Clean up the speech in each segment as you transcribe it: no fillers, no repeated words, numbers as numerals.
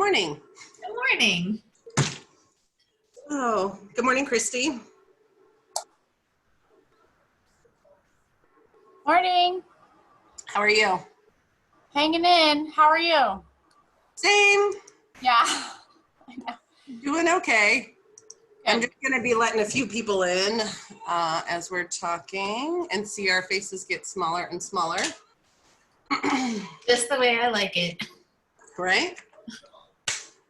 Morning. Good morning. Oh, good morning, Christy. Morning. How are you? Hanging in. How are you? Same. Yeah. Doing okay. Good. I'm just going to be letting a few people in as we're talking and see our faces get smaller and smaller. Just the way I like it. Right?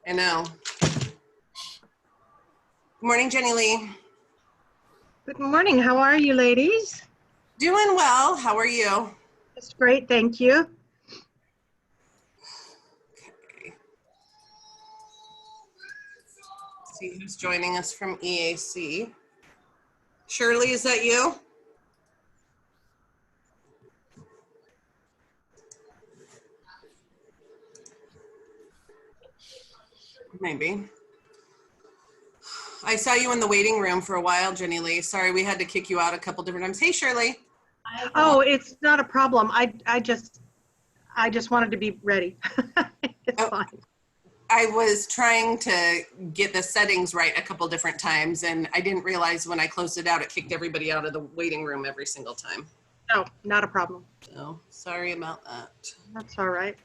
I know. Good morning, Jenny Lee. Good morning. How are you, ladies? Doing well. How are you? It's great, thank you. Okay. See who's joining us from EAC. Shirley, is that you? Maybe. I saw you in the waiting room for a while, Jenny Lee. Sorry, we had to kick you out a couple different times. Hey, Shirley. Oh, it's not a problem. I just wanted to be ready. It's fine. I was trying to get the settings right a couple different times, and I didn't realize when I closed it out, it kicked everybody out of the waiting room every single time. No, not a problem. So sorry about that. That's all right.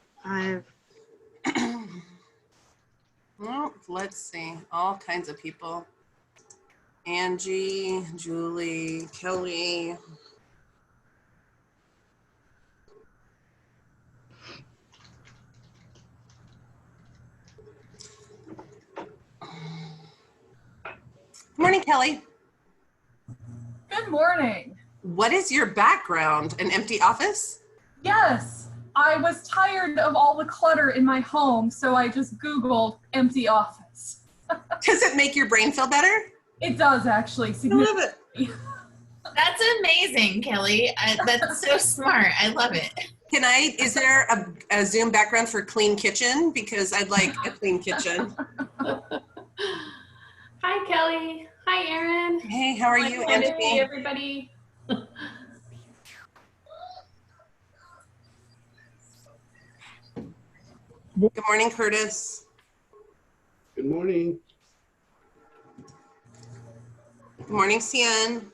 Well, let's see. All kinds of people. Angie, Julie, Kelly. Good morning, Kelly. Good morning. What is your background? An empty office? Yes, I was tired of all the clutter in my home, so I just Googled empty office. Does it make your brain feel better? It does actually, I love significantly. it. That's amazing, Kelly. That's so smart. I love it. Is there a Zoom background for clean kitchen? Because I'd like a clean kitchen. Hi, Kelly. Hi, Erin. Hey, how are you, Hi, Anthony? everybody. Good morning, Curtis. Good morning. Good morning, Cian.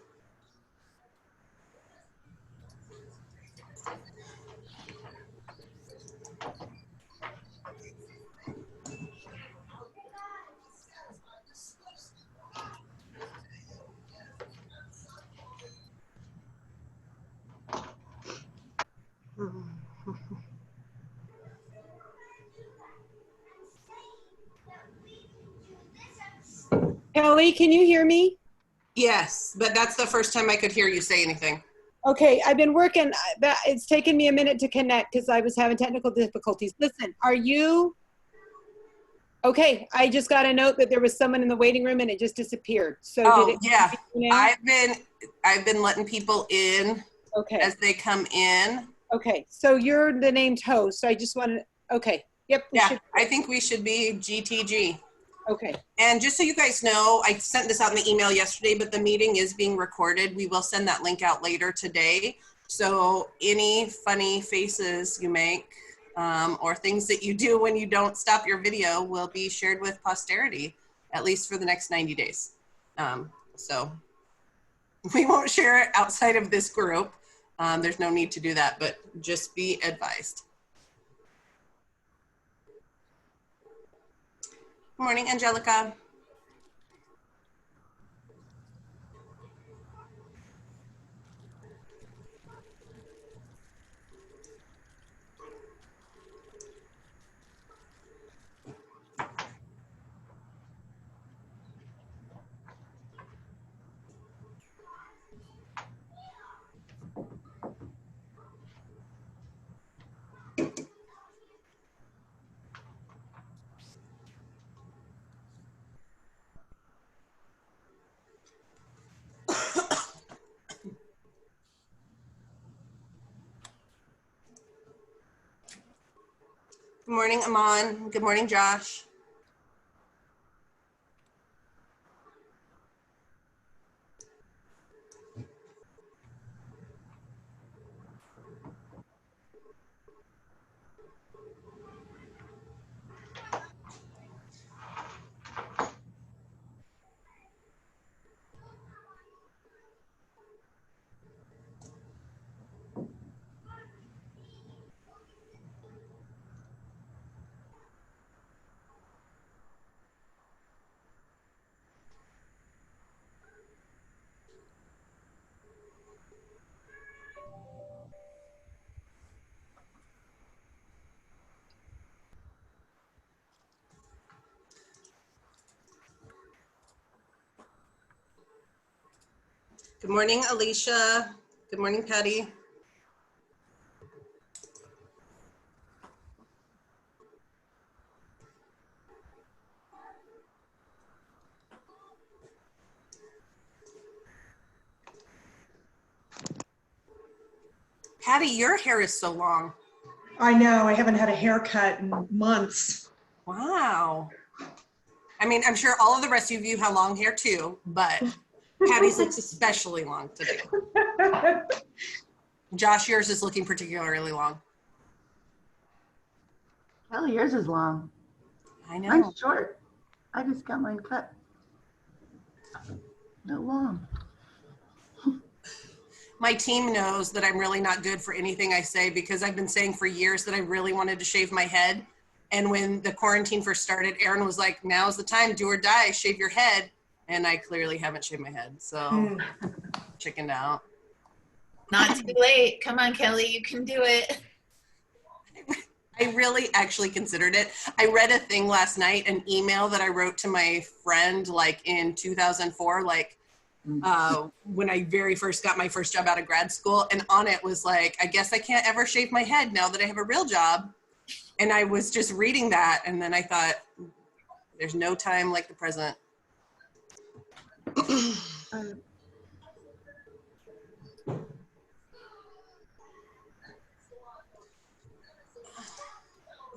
Kelly, can you hear me? Yes, but that's the first time I could hear you say anything. Okay, I've been working. It's taken me a minute to connect because I was having technical difficulties. Listen, are you? Okay, I just got a note that there was someone in the waiting room and it just disappeared. So Oh, did it? yeah. You know? I've been letting people in Okay. as they come in. Okay, so you're the named host. I just wanted. Okay. Yep. Yeah, I think we should be GTG. Okay. And just so you guys know, I sent this out in the email yesterday, but the meeting is being recorded. We will send that link out later today. So any funny faces you make or things that you do when you don't stop your video will be shared with posterity, at least for the next 90 days. So we won't share it outside of this group. There's no need to do that, but just be advised. Good morning, Angelica. Good morning, Aman. Good morning, Josh. Good morning, Alicia. Good morning, Patty. Patty, your hair is so long. I know, I haven't had a haircut in months. Wow. I mean, I'm sure all of the rest of you have long hair too, but Patty's looks especially long today. Josh, yours is looking particularly long. Kelly, yours is long. I know. Mine's short. I just got mine cut. Not long. My team knows that I'm really not good for anything I say because I've been saying for years that I really wanted to shave my head. And when the quarantine first started, Aaron was like, now's the time, do or die, shave your head. And I clearly haven't shaved my head, so chickened out. Not too late. Come on, Kelly, you can do it. I really actually considered it. I read a thing last night, an email that I wrote to my friend like in 2004, like when I very first got my first job out of grad school. And on it was like, I guess I can't ever shave my head now that I have a real job. And I was just reading that. And then I thought, there's no time like the present. There's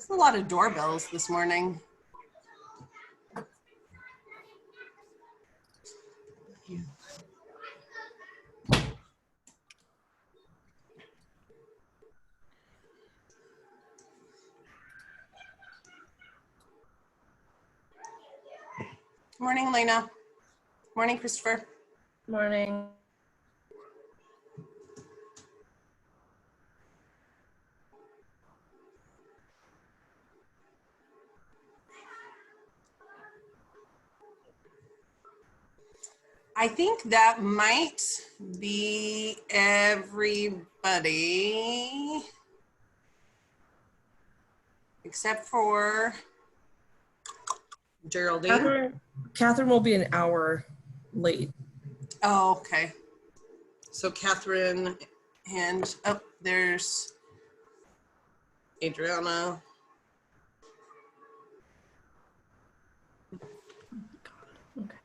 a lot of doorbells this morning. Morning, Elena. Morning, Christopher. Morning. I think that might be everybody except for Geraldine. Catherine will be an hour late. Oh, okay. So Catherine and, oh, there's Adriana. Okay.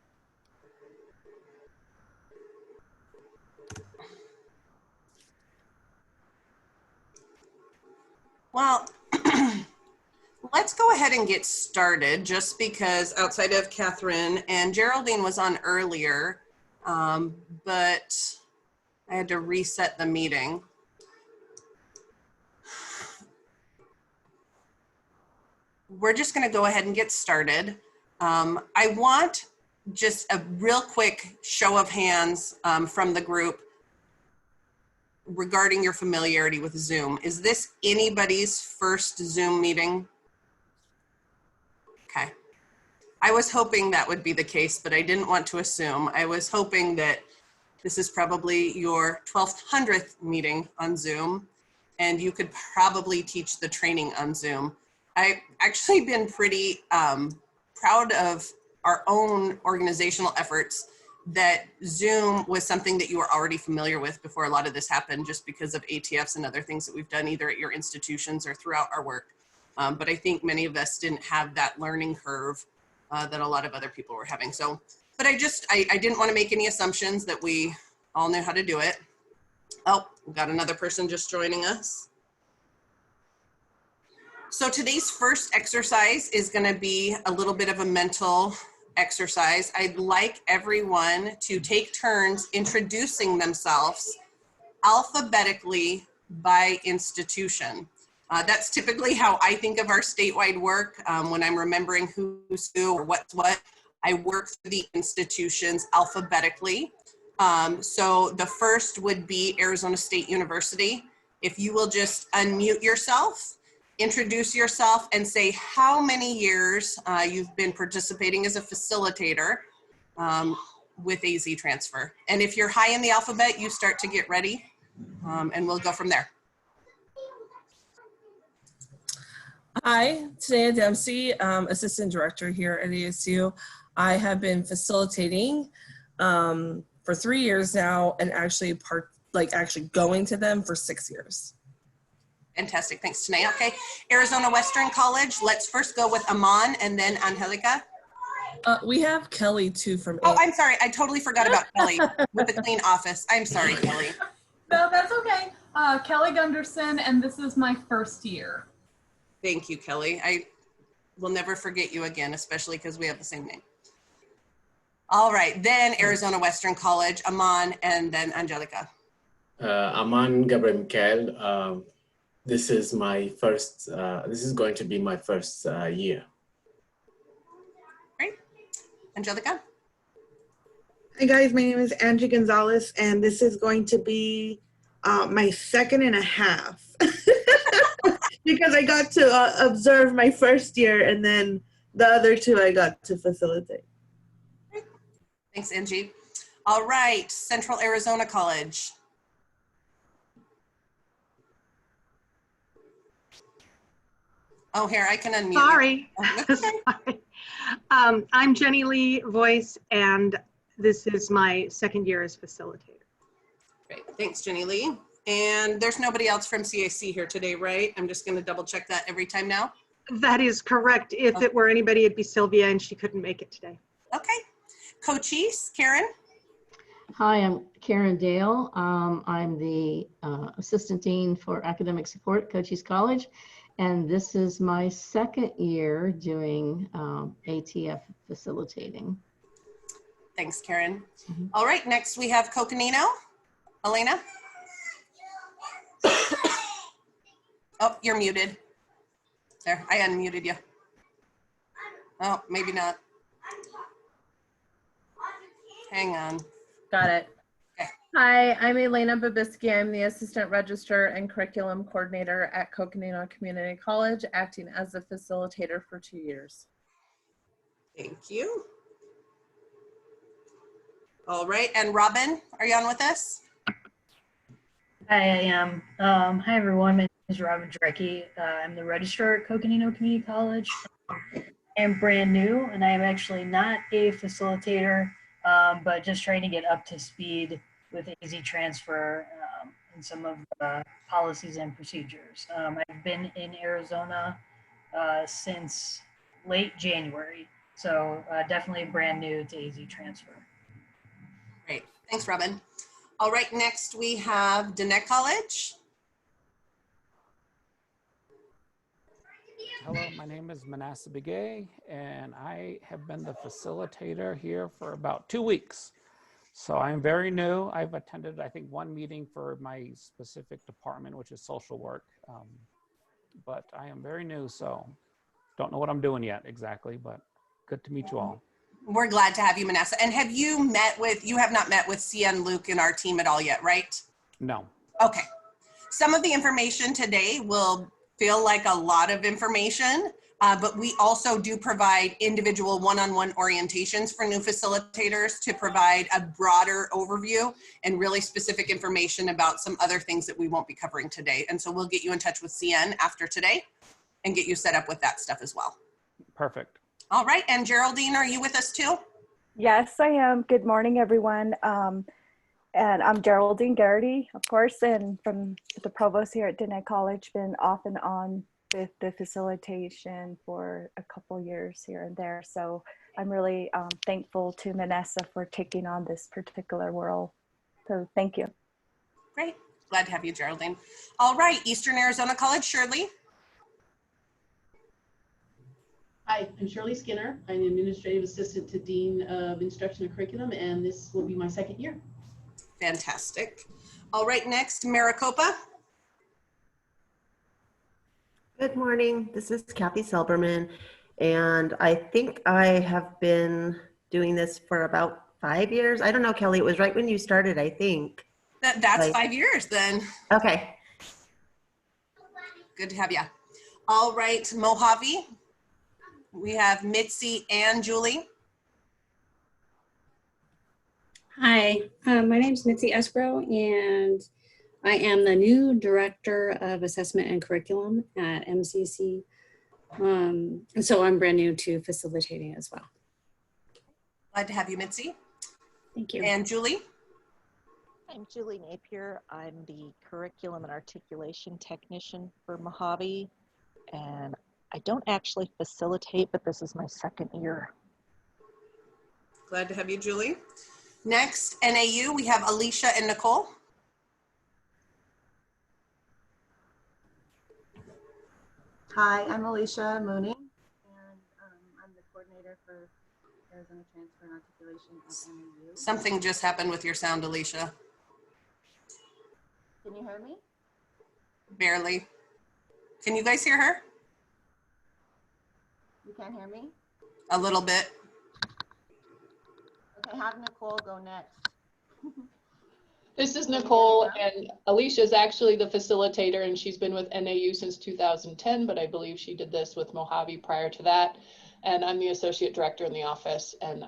Well, let's go ahead and get started just because outside of Catherine and Geraldine was on earlier, but I had to reset the meeting. We're just going to go ahead and get started. I want just a real quick show of hands from the group regarding your familiarity with Zoom. Is this anybody's first Zoom meeting? Okay. I was hoping that would be the case, but I didn't want to assume. I was hoping that this is probably your 12th, 100th meeting on Zoom, and you could probably teach the training on Zoom. I've actually been pretty proud of our own organizational efforts that Zoom was something that you were already familiar with before a lot of this happened, just because of ATFs and other things that we've done either at your institutions or throughout our work. But I think many of us didn't have that learning curve that a lot of other people were having. So, but I didn't want to make any assumptions that we all knew how to do it. Oh, we've got another person just joining us. So today's first exercise is going to be a little bit of a mental exercise. I'd like everyone to take turns introducing themselves alphabetically by institution. That's typically how I think of our statewide work when I'm remembering who's who or what's what. I work through the institutions alphabetically. So the first would be Arizona State University. If you will just unmute yourself, introduce yourself, and say how many years you've been participating as a facilitator with AZTransfer. And if you're high in the alphabet, you start to get ready, and we'll go from there. Hi, Tania Dempsey, Assistant Director here at ASU. I have been facilitating for for 3 years now and actually actually going to them for 6 years. Fantastic. Thanks, Tanae. Okay. Arizona Western College. Let's first go with Aman and then Angelica. We have Kelly too from Oh, I'm sorry. I totally forgot about Kelly with the clean office. I'm sorry, Kelly. No, that's okay. Kelly Gunderson, and this is my first year. Thank you, Kelly. I will never forget you again, especially because we have the same name. All right. Then Arizona Western College, Aman, and then Angelica. Aman Gabriel Mikael. This is my first, this is going to be my first year. Great. Angelica? Hi guys, my name is Angie Gonzalez, and this is going to be my 2.5 because I got to observe my first year, and then the other 2 I got to facilitate. Thanks, Angie. All right, Central Arizona College. Oh, here, I can unmute. Sorry. You. Sorry. I'm Jenny Lee Voice, and this is my 2nd year as facilitator. Great. Thanks, Jenny Lee. And there's nobody else from CAC here today, right? I'm just going to double check that every time now. That is correct. If it were anybody, it'd be Sylvia, and she couldn't make it today. Okay. Coaches, Karen? Hi, I'm Karen Dale. I'm the Assistant Dean for Academic Support at Cochise College, and this is my 2nd year doing ATF facilitating. Thanks, Karen. All right, next we have Coconino. Elena? Oh, you're muted. There, I unmuted you. Oh, maybe not. Hang on. Got it. Okay. Hi, I'm Elena Babisky. I'm the Assistant Registrar and Curriculum Coordinator at Coconino Community College, acting as a facilitator for 2 years. Thank you. All right, and Robin, are you on with us? Hi, I am. Hi, everyone. My name is Robin Drecke. I'm the registrar at Coconino Community College. I'm brand new, and I am actually not a facilitator, but just trying to get up to speed with AZTransfer and some of the policies and procedures. I've been in Arizona since late January, so definitely brand new to AZTransfer. Great, thanks, Robin. All right, next we have Dannett College. Hello, my name is Manasseh Begay, and I have been the facilitator here for about 2 weeks. So I'm very new. I've attended, I think, 1 meeting for my specific department, which is social work. But I am very new, so don't know what I'm doing yet exactly, but good to meet you all. We're glad to have you, Manasseh. And have you you have not met with CN Luke and our team at all yet, right? No. Okay. Some of the information today will feel like a lot of information, but we also do provide individual one-on-one orientations for new facilitators to provide a broader overview and really specific information about some other things that we won't be covering today. And so we'll get you in touch with CN after today and get you set up with that stuff as well. Perfect. All right, and Geraldine, are you with us too? Yes, I am. Good morning, everyone. And I'm Geraldine Garrity, of course, and from the provost here at Dannett College, been off and on with the facilitation for a couple years here and there. So I'm really thankful to Manasseh for taking on this particular role. So thank you. Great, glad to have you, Geraldine. All right, Eastern Arizona College, Shirley. Hi, I'm Shirley Skinner. I'm the Administrative Assistant to Dean of Instruction and Curriculum, and this will be my 2nd year. Fantastic. All right, next, Maricopa. Good morning. This is Kathy Selberman, and I think I have been doing this for about 5 years. I don't know, Kelly, it was right when you started, I think. That's 5 years then. Okay. Good to have you. All right, Mojave. We have Mitzi and Julie. Hi, my name is Mitzi Esbro, and I am the new Director of Assessment and Curriculum at MCC. And so I'm brand new to facilitating as well. Glad to have you, Mitzi. Thank you. And Julie? I'm Julie Napier. I'm the Curriculum and Articulation Technician for Mojave, and I don't actually facilitate, but this is my second year. Glad to have you, Julie. Next, NAU, we have Alicia and Nicole. Hi, I'm Alicia Mooney, and I'm the coordinator for Arizona Transfer and Articulation at NAU. Something just happened with your sound, Alicia. Can you hear me? Barely. Can you guys hear her? You can't hear me? A little bit. Okay, have Nicole go next. This is Nicole, and Alicia is actually the facilitator, and she's been with NAU since 2010, but I believe she did this with Mojave prior to that. And I'm the associate director in the office, and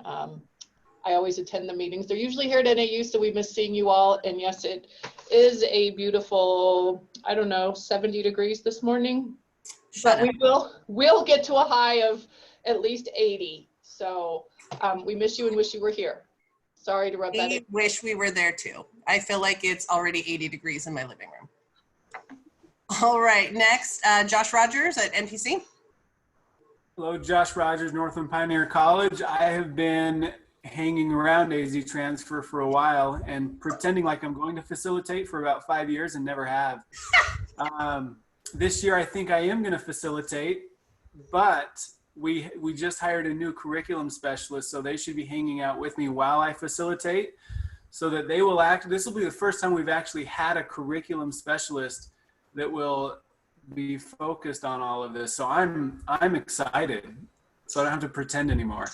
I always attend the meetings. They're usually here at NAU, so we miss seeing you all. And yes, it is a beautiful, I don't know, 70 degrees this morning. But we'll get to a high of at least 80. So we miss you and wish you were here. Sorry to rub that in. We wish we were there too. I feel like it's already 80 degrees in my living room. All right, next, Josh Rogers at NPC. Hello, Josh Rogers, Northland Pioneer College. I have been hanging around AZTransfer for a while and pretending like I'm going to facilitate for about 5 years and never have. This year, I think I am going to facilitate, but we just hired a new curriculum specialist, so they should be hanging out with me while I facilitate, so that they will this will be the first time we've actually had a curriculum specialist that will be focused on all of this. So I'm excited, so I don't have to pretend anymore.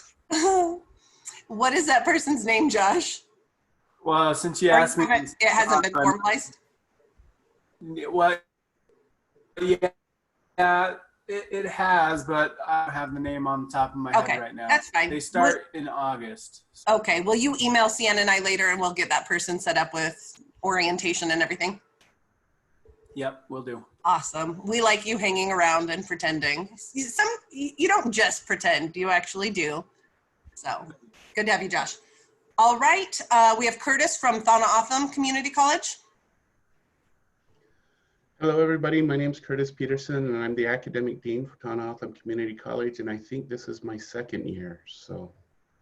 What is that person's name, Josh? Well, since you asked me, it hasn't been formalized. Well, yeah, it has, but I don't have the name on the top of my head right now. That's fine. They start in August. Okay, will you email Sienna and I later, and we'll get that person set up with orientation and everything? Yep, will do. Awesome. We like you hanging around and pretending. You don't just pretend, you actually do. So good to have you, Josh. All right, we have Curtis from Thana-Otham Community College. Hello, everybody. My name is Curtis Peterson, and I'm the Academic Dean for Thana-Otham Community College, and I think this is my second year, so.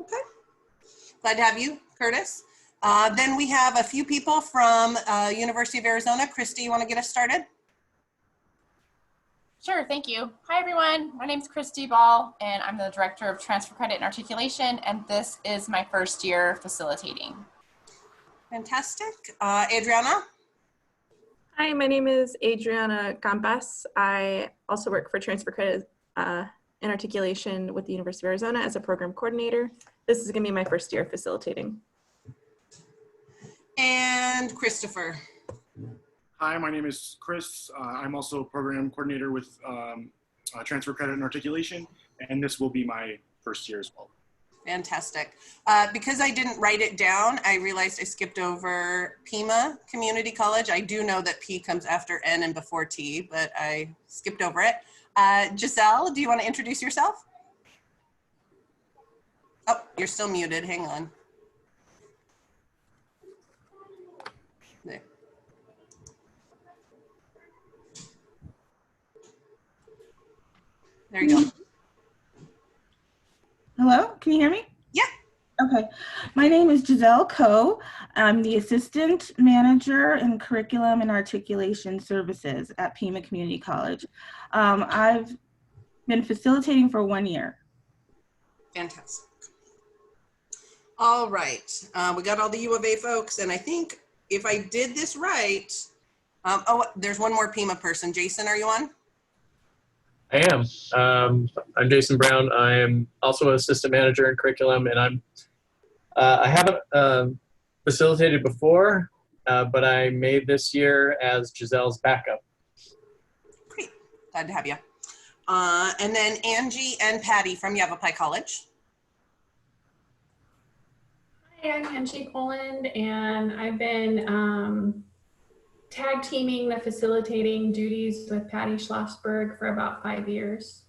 Okay. Glad to have you, Curtis. Then we have a few people from University of Arizona. Christy, you want to get us started? Sure, thank you. Hi, everyone. My name is Christy Ball, and I'm the Director of Transfer Credit and Articulation, and this is my first year facilitating. Fantastic. Adriana? Hi, my name is Adriana Gambas. I also work for Transfer Credit and Articulation with the University of Arizona as a program coordinator. This is going to be my first year facilitating. And Christopher. Hi, my name is Chris. I'm also a program coordinator with Transfer Credit and Articulation, and this will be my first year as well. Fantastic. Because I didn't write it down, I realized I skipped over Pima Community College. I do know that P comes after N and before T, but I skipped over it. Giselle, do you want to introduce yourself? Oh, you're still muted. Hang on. There. There you go. Hello, can you hear me? Yeah. Okay. My name is Giselle Coe. I'm the Assistant Manager in Curriculum and Articulation Services at Pima Community College. I've been facilitating for 1 year. Fantastic. All right. We got all the U of A folks, and I think if I did this right, oh, there's one more Pima person. Jason, are you on? I am. I'm Jason Brown. I am also an assistant manager in curriculum, and I haven't facilitated before, but I made this year as Giselle's backup. Great. Glad to have you. And then Angie and Patty from Yavapai College. Hi, I'm Angie Poland, and I've been tag teaming the facilitating duties with Patty Schlossberg for about 5 years.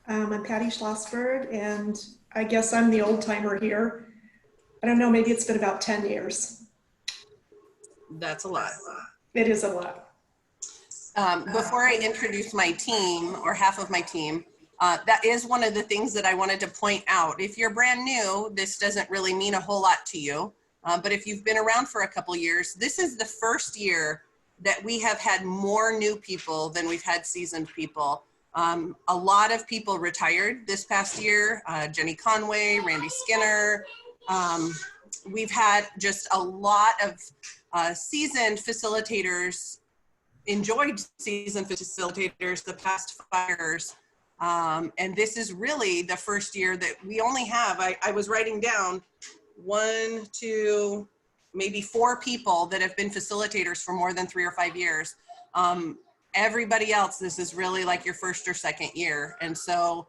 I'm Patty Schlossberg, and I guess I'm the old timer here. I don't know, maybe it's been about 10 years. That's a lot. It is a lot. Before I introduce my team, or half of my team, that is one of the things that I wanted to point out. If you're brand new, this doesn't really mean a whole lot to you. But if you've been around for a couple years, this is the first year that we have had more new people than we've had seasoned people. A lot of people retired this past year. Jenny Conway, Randy Skinner. We've had just a lot of seasoned facilitators, enjoyed seasoned facilitators the past 5 years. And this is really the first year that we only have, I was writing down 1, 2, maybe 4 people that have been facilitators for more than 3 or 5 years. Everybody else, this is really like your first or second year. And so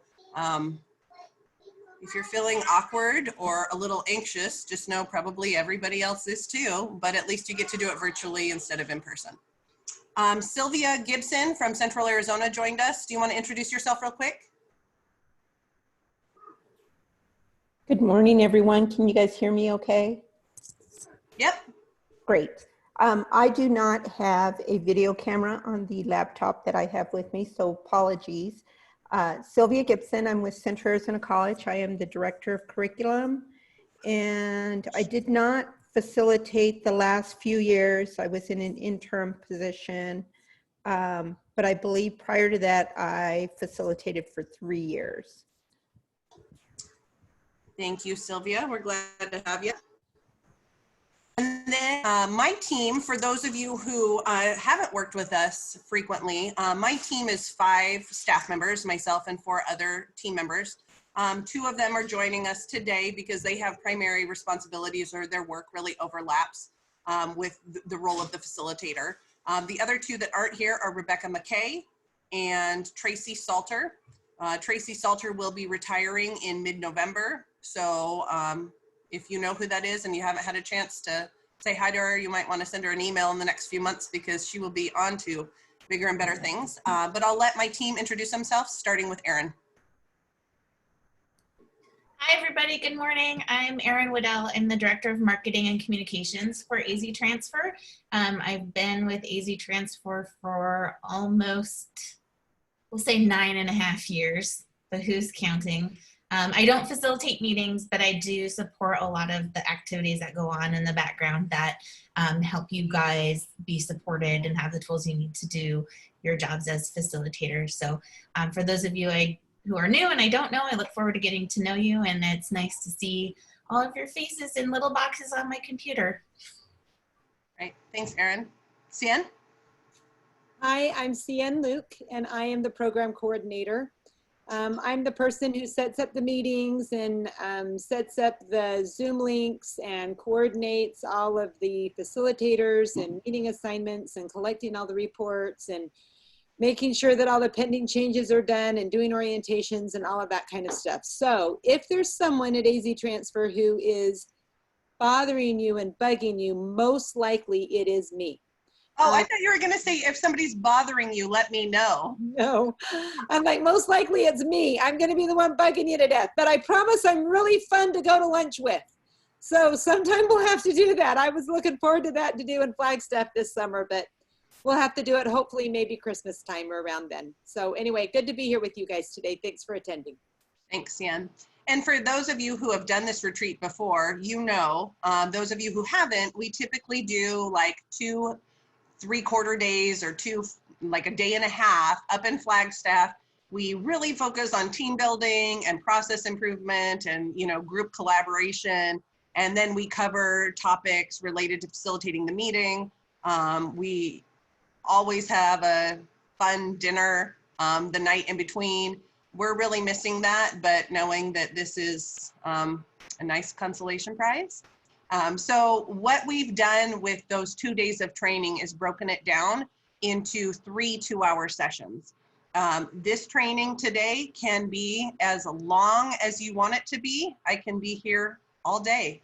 if you're feeling awkward or a little anxious, just know probably everybody else is too, but at least you get to do it virtually instead of in person. Sylvia Gibson from Central Arizona joined us. Do you want to introduce yourself real quick? Good morning, everyone. Can you guys hear me okay? Yep. Great. I do not have a video camera on the laptop that I have with me, so apologies. Sylvia Gibson, I'm with Central Arizona College. I am the Director of Curriculum, and I did not facilitate the last few years. I was in an interim position, but I believe prior to that, I facilitated for 3 years. Thank you, Sylvia. We're glad to have you. And then my team, for those of you who haven't worked with us frequently, my team is 5 staff members, myself and 4 other team members. 2 of them are joining us today because they have primary responsibilities or their work really overlaps with the role of the facilitator. The other 2 that aren't here are Rebecca McKay and Tracy Salter. Tracy Salter will be retiring in mid-November. So if you know who that is and you haven't had a chance to say hi to her, you might want to send her an email in the next few months because she will be on to bigger and better things. But I'll let my team introduce themselves, starting with Erin. Hi, everybody. Good morning. I'm Erin Waddell. I'm the Director of Marketing and Communications for AZTransfer. I've been with AZTransfer for almost, we'll say 9.5 years, but who's counting? I don't facilitate meetings, but I do support a lot of the activities that go on in the background that help you guys be supported and have the tools you need to do your jobs as facilitators. So for those of you who are new and I don't know, I look forward to getting to know you, and it's nice to see all of your faces in little boxes on my computer. Right. Thanks, Erin. Cian? Hi, I'm Cian Luke, and I am the program coordinator. I'm the person who sets up the meetings and sets up the Zoom links and coordinates all of the facilitators and meeting assignments and collecting all the reports and making sure that all the pending changes are done and doing orientations and all of that kind of stuff. So if there's someone at AZTransfer who is bothering you and bugging you, most likely it is me. Oh, I thought you were going to say, if somebody's bothering you, let me know. No, I'm like, most likely it's me. I'm going to be the one bugging you to death, but I promise I'm really fun to go to lunch with. So sometime we'll have to do that. I was looking forward to that, to doing Flagstaff this summer, but we'll have to do it hopefully maybe Christmas time or around then. So anyway, good to be here with you guys today. Thanks for attending. Thanks, Cian. And for those of you who have done this retreat before, you know, those of you who haven't, we typically do like 2 3/4 days or 2, like a day and a half up in Flagstaff. We really focus on team building and process improvement and, you know, group collaboration. And then we cover topics related to facilitating the meeting. We always have a fun dinner the night in between. We're really missing that, but knowing that this is a nice consolation prize. So what we've done with those 2 days of training is broken it down into 3 2-hour sessions. This training today can be as long as you want it to be. I can be here all day.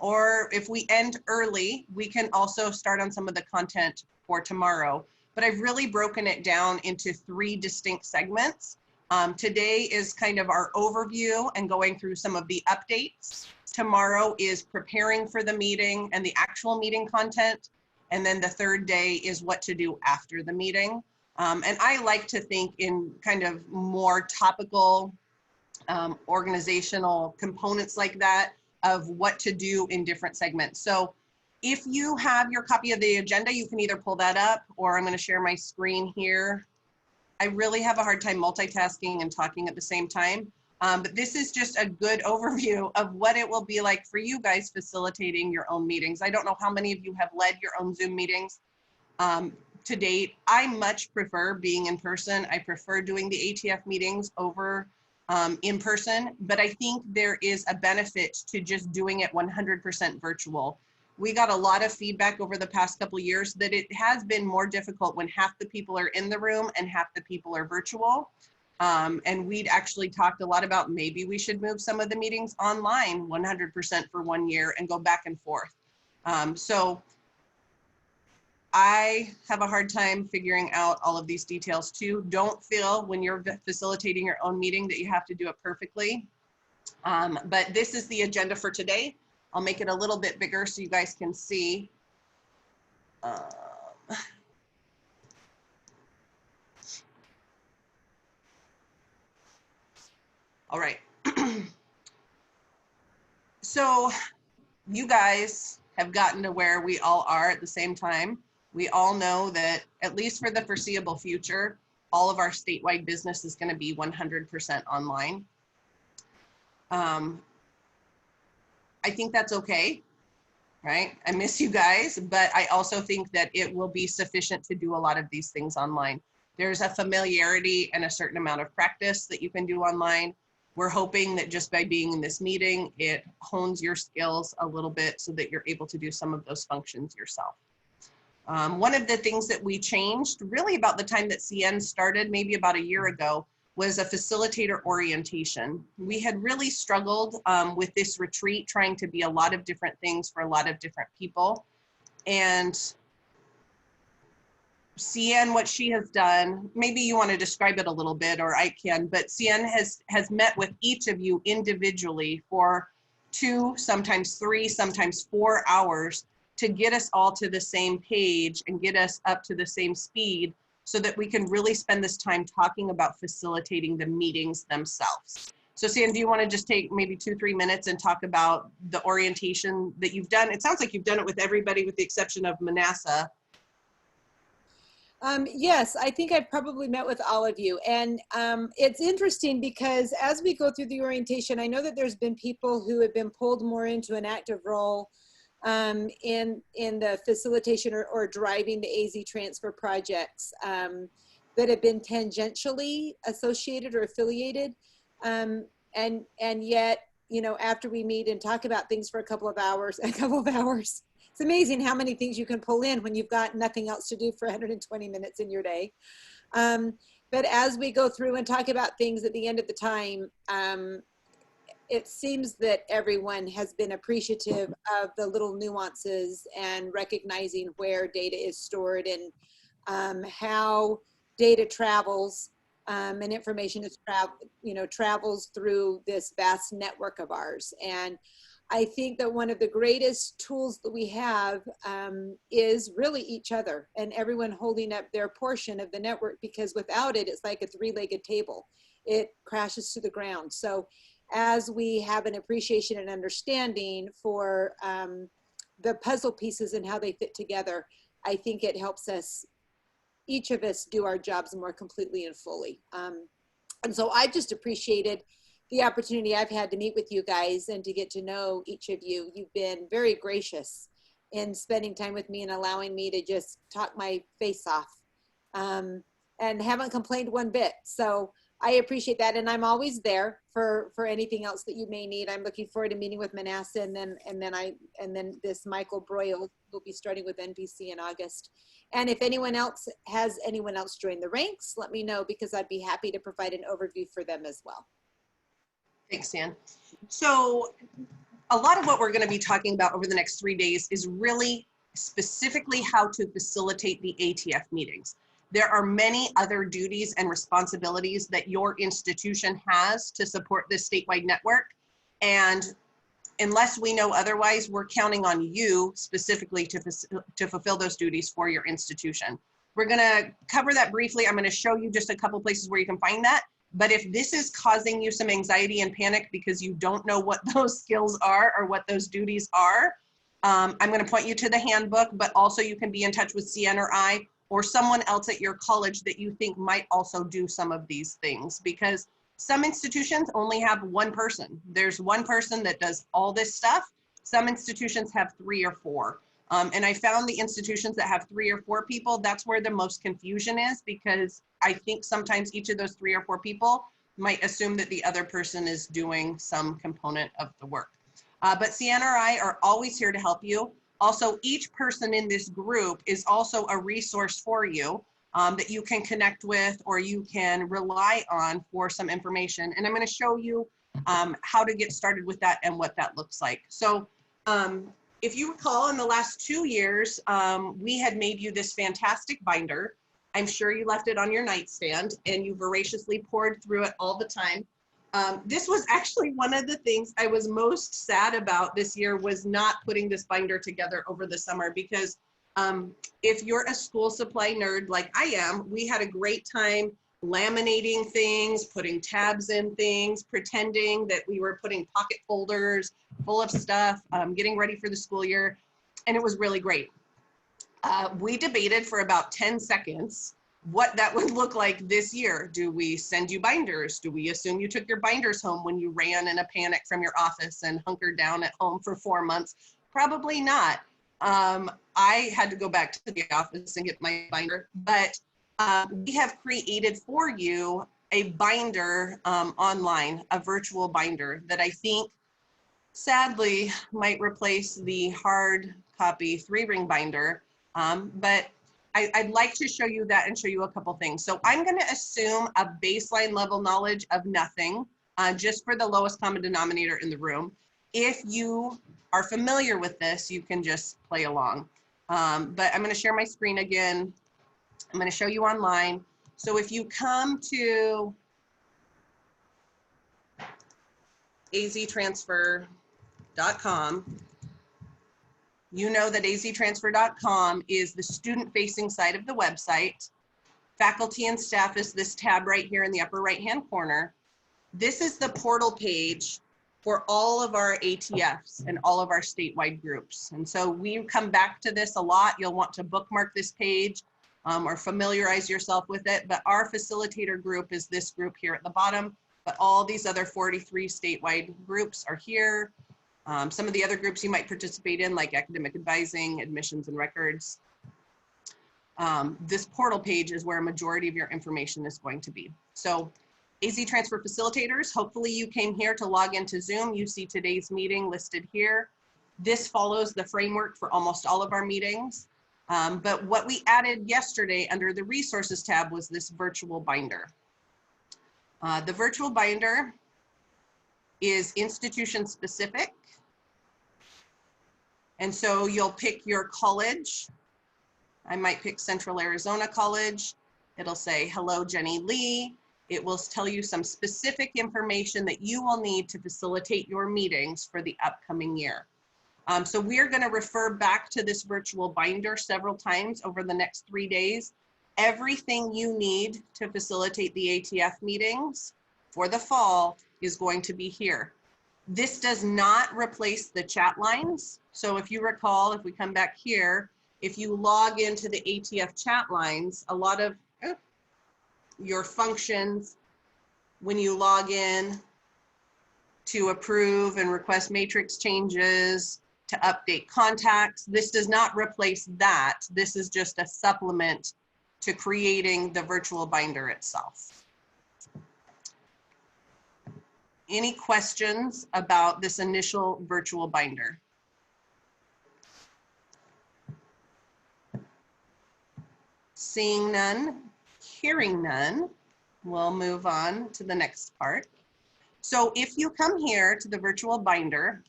Or if we end early, we can also start on some of the content for tomorrow. But I've really broken it down into 3 distinct segments. Today is kind of our overview and going through some of the updates. Tomorrow is preparing for the meeting and the actual meeting content. And then the third day is what to do after the meeting. And I like to think in kind of more topical organizational components like that of what to do in different segments. So if you have your copy of the agenda, you can either pull that up or I'm going to share my screen here. I really have a hard time multitasking and talking at the same time. But this is just a good overview of what it will be like for you guys facilitating your own meetings. I don't know how many of you have led your own Zoom meetings to date. I much prefer being in person. I prefer doing the ATF meetings over in person, but I think there is a benefit to just doing it 100% virtual. We got a lot of feedback over the past couple of years that it has been more difficult when half the people are in the room and half the people are virtual. And we'd actually talked a lot about maybe we should move some of the meetings online 100% for 1 year and go back and forth. So I have a hard time figuring out all of these details too. Don't feel when you're facilitating your own meeting that you have to do it perfectly. But this is the agenda for today. I'll make it a little bit bigger so you guys can see. All right. So you guys have gotten to where we all are at the same time. We all know that at least for the foreseeable future, all of our statewide business is going to be 100% online. I think that's okay, right? I miss you guys, but I also think that it will be sufficient to do a lot of these things online. There's a familiarity and a certain amount of practice that you can do online. We're hoping that just by being in this meeting, it hones your skills a little bit so that you're able to do some of those functions yourself. One of the things that we changed really about the time that CN started, maybe about a year ago, was a facilitator orientation. We had really struggled with this retreat, trying to be a lot of different things for a lot of different people. And CN, what she has done, maybe you want to describe it a little bit, or I can, but CN has met with each of you individually for 2, sometimes 3, sometimes 4 hours to get us all to the same page and get us up to the same speed so that we can really spend this time talking about facilitating the meetings themselves. So CN, do you want to just take maybe 2-3 minutes and talk about the orientation that you've done? It sounds like you've done it with everybody with the exception of Manasseh. Yes, I think I've probably met with all of you. And it's interesting because as we go through the orientation, I know that there's been people who have been pulled more into an active role in the facilitation or driving the AZTransfer projects that have been tangentially associated or affiliated. And yet, you know, after we meet and talk about things for a couple of hours, it's amazing how many things you can pull in when you've got nothing else to do for 120 minutes in your day. But as we go through and talk about things at the end of the time, it seems that everyone has been appreciative of the little nuances and recognizing where data is stored and how data travels and information is travels through this vast network of ours. And I think that one of the greatest tools that we have is really each other and everyone holding up their portion of the network, because without it, it's like a 3-legged table. It crashes to the ground. So as we have an appreciation and understanding for the puzzle pieces and how they fit together, I think it helps us, each of us, do our jobs more completely and fully. And so I've just appreciated the opportunity I've had to meet with you guys and to get to know each of you. You've been very gracious in spending time with me and allowing me to just talk my face off and haven't complained one bit. So I appreciate that. And I'm always there for anything else that you may need. I'm looking forward to meeting with Manasseh and then this Michael Broyle will be starting with NPC in August. And if anyone else has anyone else join the ranks, let me know, because I'd be happy to provide an overview for them as well. Thanks, Dan. So a lot of what we're going to be talking about over the next 3 days is really specifically how to facilitate the ATF meetings. There are many other duties and responsibilities that your institution has to support this statewide network. And unless we know otherwise, we're counting on you specifically to fulfill those duties for your institution. We're gonna cover that briefly. I'm gonna show you just a couple places where you can find that. But if this is causing you some anxiety and panic because you don't know what those skills are or what those duties are, I'm gonna point you to the handbook, but also you can be in touch with CN or I or someone else at your college that you think might also do some of these things, because some institutions only have one person. There's one person that does all this stuff. Some institutions have 3 or 4. And I found the institutions that have 3 or 4 people, that's where the most confusion is, because I think sometimes each of those 3 or 4 people might assume that the other person is doing some component of the work. But CN or I are always here to help you. Also, each person in this group is also a resource for you that you can connect with or you can rely on for some information. And I'm going to show you how to get started with that and what that looks like. So if you recall, in the last 2 years, we had made you this fantastic binder. I'm sure you left it on your nightstand and you voraciously poured through it all the time. This was actually one of the things I was most sad about this year, was not putting this binder together over the summer, because if you're a school supply nerd like I am, we had a great time laminating things, putting tabs in things, pretending that we were putting pocket folders full of stuff, getting ready for the school year, and it was really great. We debated for about 10 seconds what that would look like this year. Do we send you binders? Do we assume you took your binders home when you ran in a panic from your office and hunkered down at home for 4 months? Probably not. I had to go back to the office and get my binder, but we have created for you a binder online, a virtual binder that I think sadly might replace the hard copy 3-ring binder, but I'd like to show you that and show you a couple things. So I'm going to assume a baseline level knowledge of nothing, just for the lowest common denominator in the room. If you are familiar with this, you can just play along. But I'm going to share my screen again. I'm going to show you online. So if you come to AZTransfer.com, you know that AZTransfer.com is the student-facing side of the website. Faculty and staff is this tab right here in the upper right-hand corner. This is the portal page for all of our ATFs and all of our statewide groups. And so we come back to this a lot. You'll want to bookmark this page or familiarize yourself with it. But our facilitator group is this group here at the bottom, but all these other 43 statewide groups are here. Some of the other groups you might participate in, like academic advising, admissions and records. This portal page is where a majority of your information is going to be. So AZTransfer Facilitators, hopefully you came here to log into Zoom. You see today's meeting listed here. This follows the framework for almost all of our meetings. But what we added yesterday under the resources tab was this virtual binder. The virtual binder is institution specific. And so you'll pick your college. I might pick Central Arizona College. It'll say, hello, Jenny Lee. It will tell you some specific information that you will need to facilitate your meetings for the upcoming year. So we're going to refer back to this virtual binder several times over the next 3 days. Everything you need to facilitate the ATF meetings for the fall is going to be here. This does not replace the chat lines. So if you recall, if we come back here, if you log into the ATF chat lines, a lot of your functions when you log in to approve and request matrix changes, to update contacts, this does not replace that. This is just a supplement to creating the virtual binder itself. Any questions about this initial virtual binder? Seeing none, hearing none, we'll move on to the next part. So if you come here to the virtual binder,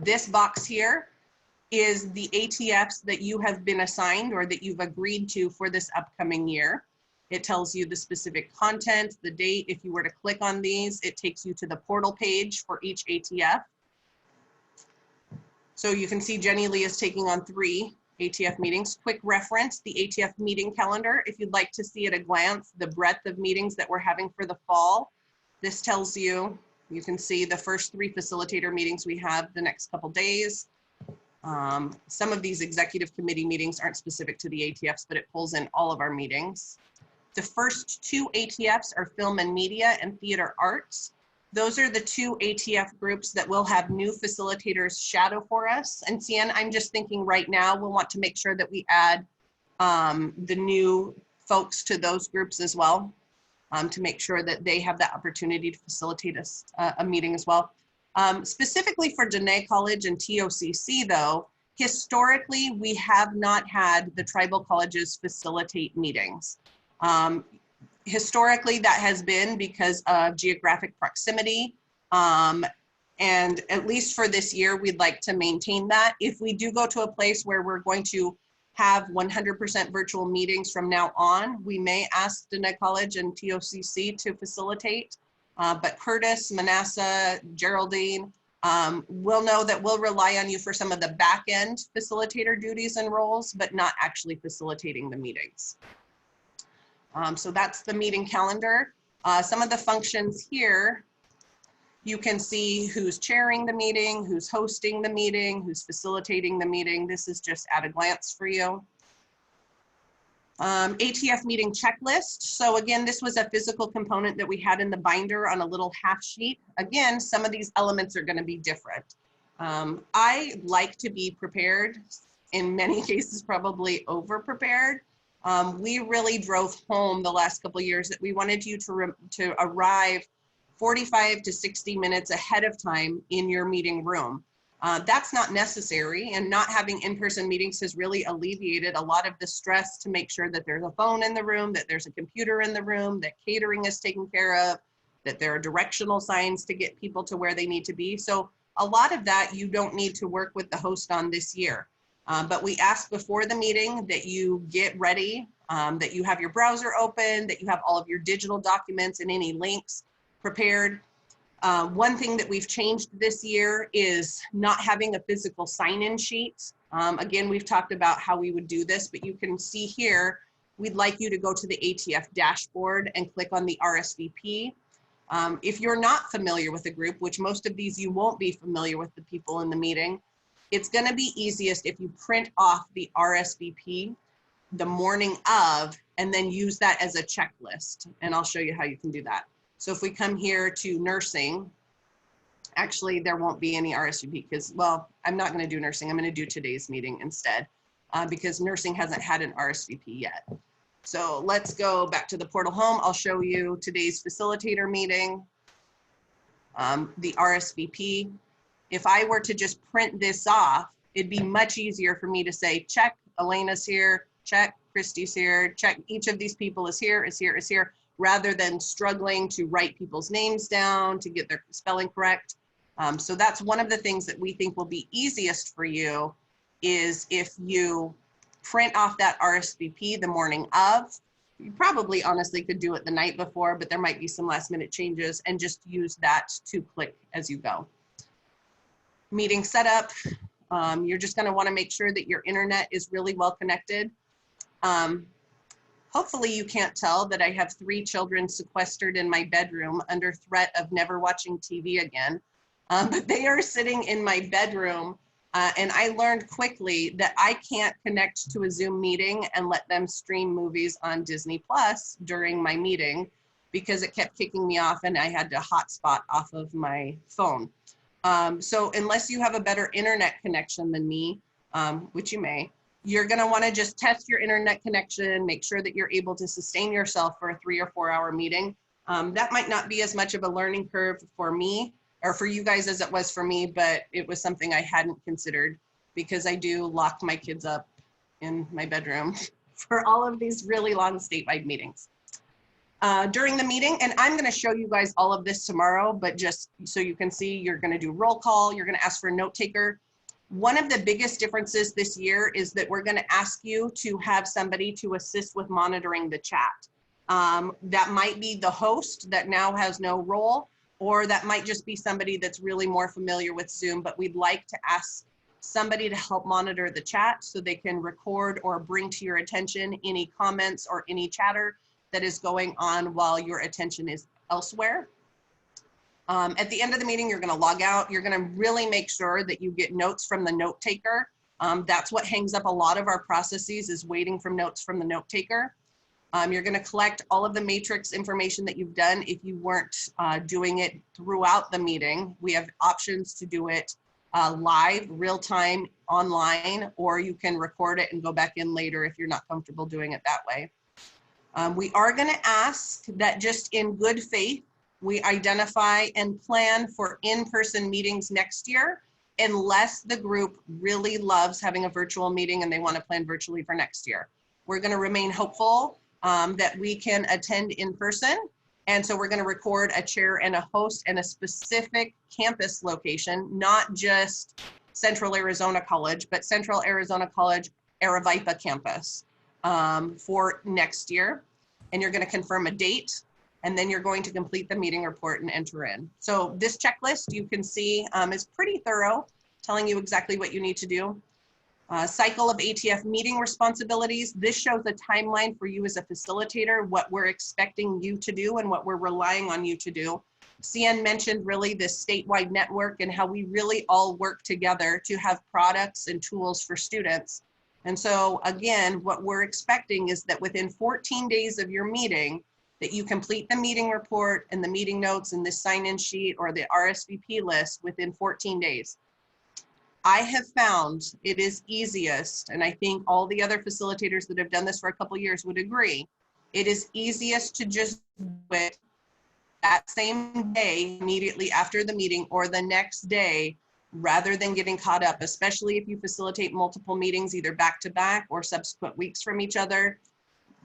this box here is the ATFs that you have been assigned or that you've agreed to for this upcoming year. It tells you the specific content, the date. If you were to click on these, it takes you to the portal page for each ATF. So you can see Jenny Lee is taking on 3 ATF meetings. Quick reference, the ATF meeting calendar, if you'd like to see at a glance the breadth of meetings that we're having for the fall. This tells you, you can see the first 3 facilitator meetings we have the next couple days. Some of these executive committee meetings aren't specific to the ATFs, but it pulls in all of our meetings. The first 2 ATFs are film and media and theater arts. Those are the 2 ATF groups that will have new facilitators shadow for us. And Cian, I'm just thinking right now, we'll want to make sure that we add the new folks to those groups as well, to make sure that they have the opportunity to facilitate us a meeting as well. Specifically for Dene College and TOCC though, historically, we have not had the tribal colleges facilitate meetings. Historically, that has been because of geographic proximity. And at least for this year, we'd like to maintain that. If we do go to a place where we're going to have 100% virtual meetings from now on, we may ask Dene College and TOCC to facilitate. But Curtis, Manasseh, Geraldine, we'll know that we'll rely on you for some of the back end facilitator duties and roles, but not actually facilitating the meetings. So that's the meeting calendar. Some of the functions here, you can see who's chairing the meeting, who's hosting the meeting, who's facilitating the meeting. This is just at a glance for you. ATF meeting checklist. So again, this was a physical component that we had in the binder on a little half sheet. Again, some of these elements are going to be different. I like to be prepared, in many cases probably over prepared. We really drove home the last couple of years that we wanted you to arrive 45 to 60 minutes ahead of time in your meeting room. That's not necessary, and not having in-person meetings has really alleviated a lot of the stress to make sure that there's a phone in the room, that there's a computer in the room, that catering is taken care of, that there are directional signs to get people to where they need to be. So a lot of that you don't need to work with the host on this year. But we ask before the meeting that you get ready, that you have your browser open, that you have all of your digital documents and any links prepared. One thing that we've changed this year is not having a physical sign-in sheet. Again, we've talked about how we would do this, but you can see here, we'd like you to go to the ATF dashboard and click on the RSVP. If you're not familiar with the group, which most of these you won't be familiar with the people in the meeting, it's going to be easiest if you print off the RSVP the morning of and then use that as a checklist. And I'll show you how you can do that. So if we come here to nursing, actually there won't be any RSVP because, well, I'm not going to do nursing. I'm going to do today's meeting instead because nursing hasn't had an RSVP yet. So let's go back to the portal home. I'll show you today's facilitator meeting, the RSVP. If I were to just print this off, it'd be much easier for me to say, check, Elena's here, check, Christy's here, check, each of these people is here, rather than struggling to write people's names down to get their spelling correct. So that's one of the things that we think will be easiest for you is if you print off that RSVP the morning of. You probably honestly could do it the night before, but there might be some last minute changes, and just use that to click as you go. Meeting setup, you're just going to want to make sure that your internet is really well connected. Hopefully you can't tell that I have 3 children sequestered in my bedroom under threat of never watching TV again, but they are sitting in my bedroom, and I learned quickly that I can't connect to a Zoom meeting and let them stream movies on Disney Plus during my meeting because it kept kicking me off and I had to hotspot off of my phone. So unless you have a better internet connection than me, which you may, you're going to want to just test your internet connection, make sure that you're able to sustain yourself for a 3 or 4 hour meeting. That might not be as much of a learning curve for me or for you guys as it was for me, but it was something I hadn't considered because I do lock my kids up in my bedroom for all of these really long statewide meetings. During the meeting, and I'm going to show you guys all of this tomorrow, but just so you can see, you're going to do roll call, you're going to ask for a note taker. One of the biggest differences this year is that we're going to ask you to have somebody to assist with monitoring the chat. That might be the host that now has no role, or that might just be somebody that's really more familiar with Zoom, but we'd like to ask somebody to help monitor the chat so they can record or bring to your attention any comments or any chatter that is going on while your attention is elsewhere. At the end of the meeting, you're going to log out. You're going to really make sure that you get notes from the note taker. That's what hangs up a lot of our processes, is waiting from notes from the note taker. You're going to collect all of the matrix information that you've done. If you weren't doing it throughout the meeting, we have options to do it live, real time, online, or you can record it and go back in later if you're not comfortable doing it that way. We are going to ask that just in good faith, we identify and plan for in-person meetings next year, unless the group really loves having a virtual meeting and they want to plan virtually for next year. We're going to remain hopeful that we can attend in person. And so we're going to record a chair and a host and a specific campus location, not just Central Arizona College, but Central Arizona College Aravaipa campus for next year. And you're going to confirm a date, and then you're going to complete the meeting report and enter in. So this checklist you can see is pretty thorough, telling you exactly what you need to do. Cycle of ATF meeting responsibilities. This shows a timeline for you as a facilitator, what we're expecting you to do and what we're relying on you to do. CN mentioned really this statewide network and how we really all work together to have products and tools for students. And so again, what we're expecting is that within 14 days of your meeting, that you complete the meeting report and the meeting notes and the sign-in sheet or the RSVP list within 14 days. I have found it is easiest, and I think all the other facilitators that have done this for a couple of years would agree, it is easiest to just do it that same day immediately after the meeting or the next day, rather than getting caught up, especially if you facilitate multiple meetings either back to back or subsequent weeks from each other.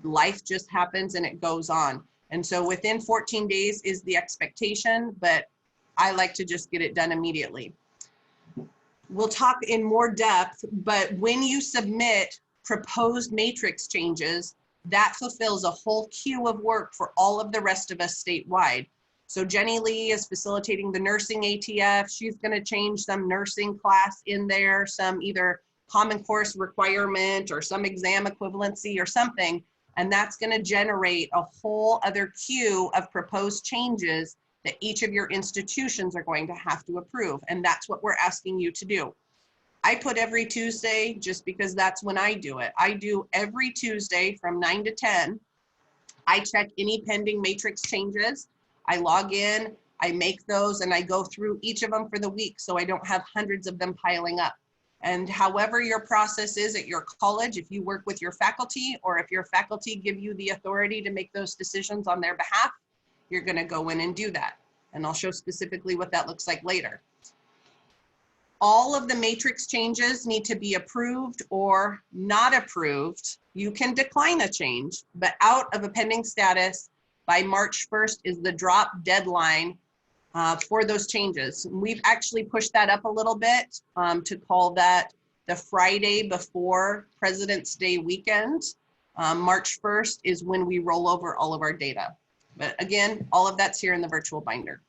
Life just happens and it goes on. And so within 14 days is the expectation, but I like to just get it done immediately. We'll talk in more depth, but when you submit proposed matrix changes, that fulfills a whole queue of work for all of the rest of us statewide. So Jenny Lee is facilitating the nursing ATF. She's going to change some nursing class in there, some either common course requirement or some exam equivalency or something. And that's going to generate a whole other queue of proposed changes that each of your institutions are going to have to approve. And that's what we're asking you to do. I put every Tuesday just because that's when I do it. I do every Tuesday from 9 to 10. I check any pending matrix changes. I log in, I make those, and I go through each of them for the week so I don't have hundreds of them piling up. And however your process is at your college, if you work with your faculty or if your faculty give you the authority to make those decisions on their behalf, you're going to go in and do that. And I'll show specifically what that looks like later. All of the matrix changes need to be approved or not approved. You can decline a change, but out of a pending status by March 1st is the drop deadline for those changes. We've actually pushed that up a little bit to call that the Friday before President's Day weekend. March 1st is when we roll over all of our data. But again, all of that's here in the virtual binder.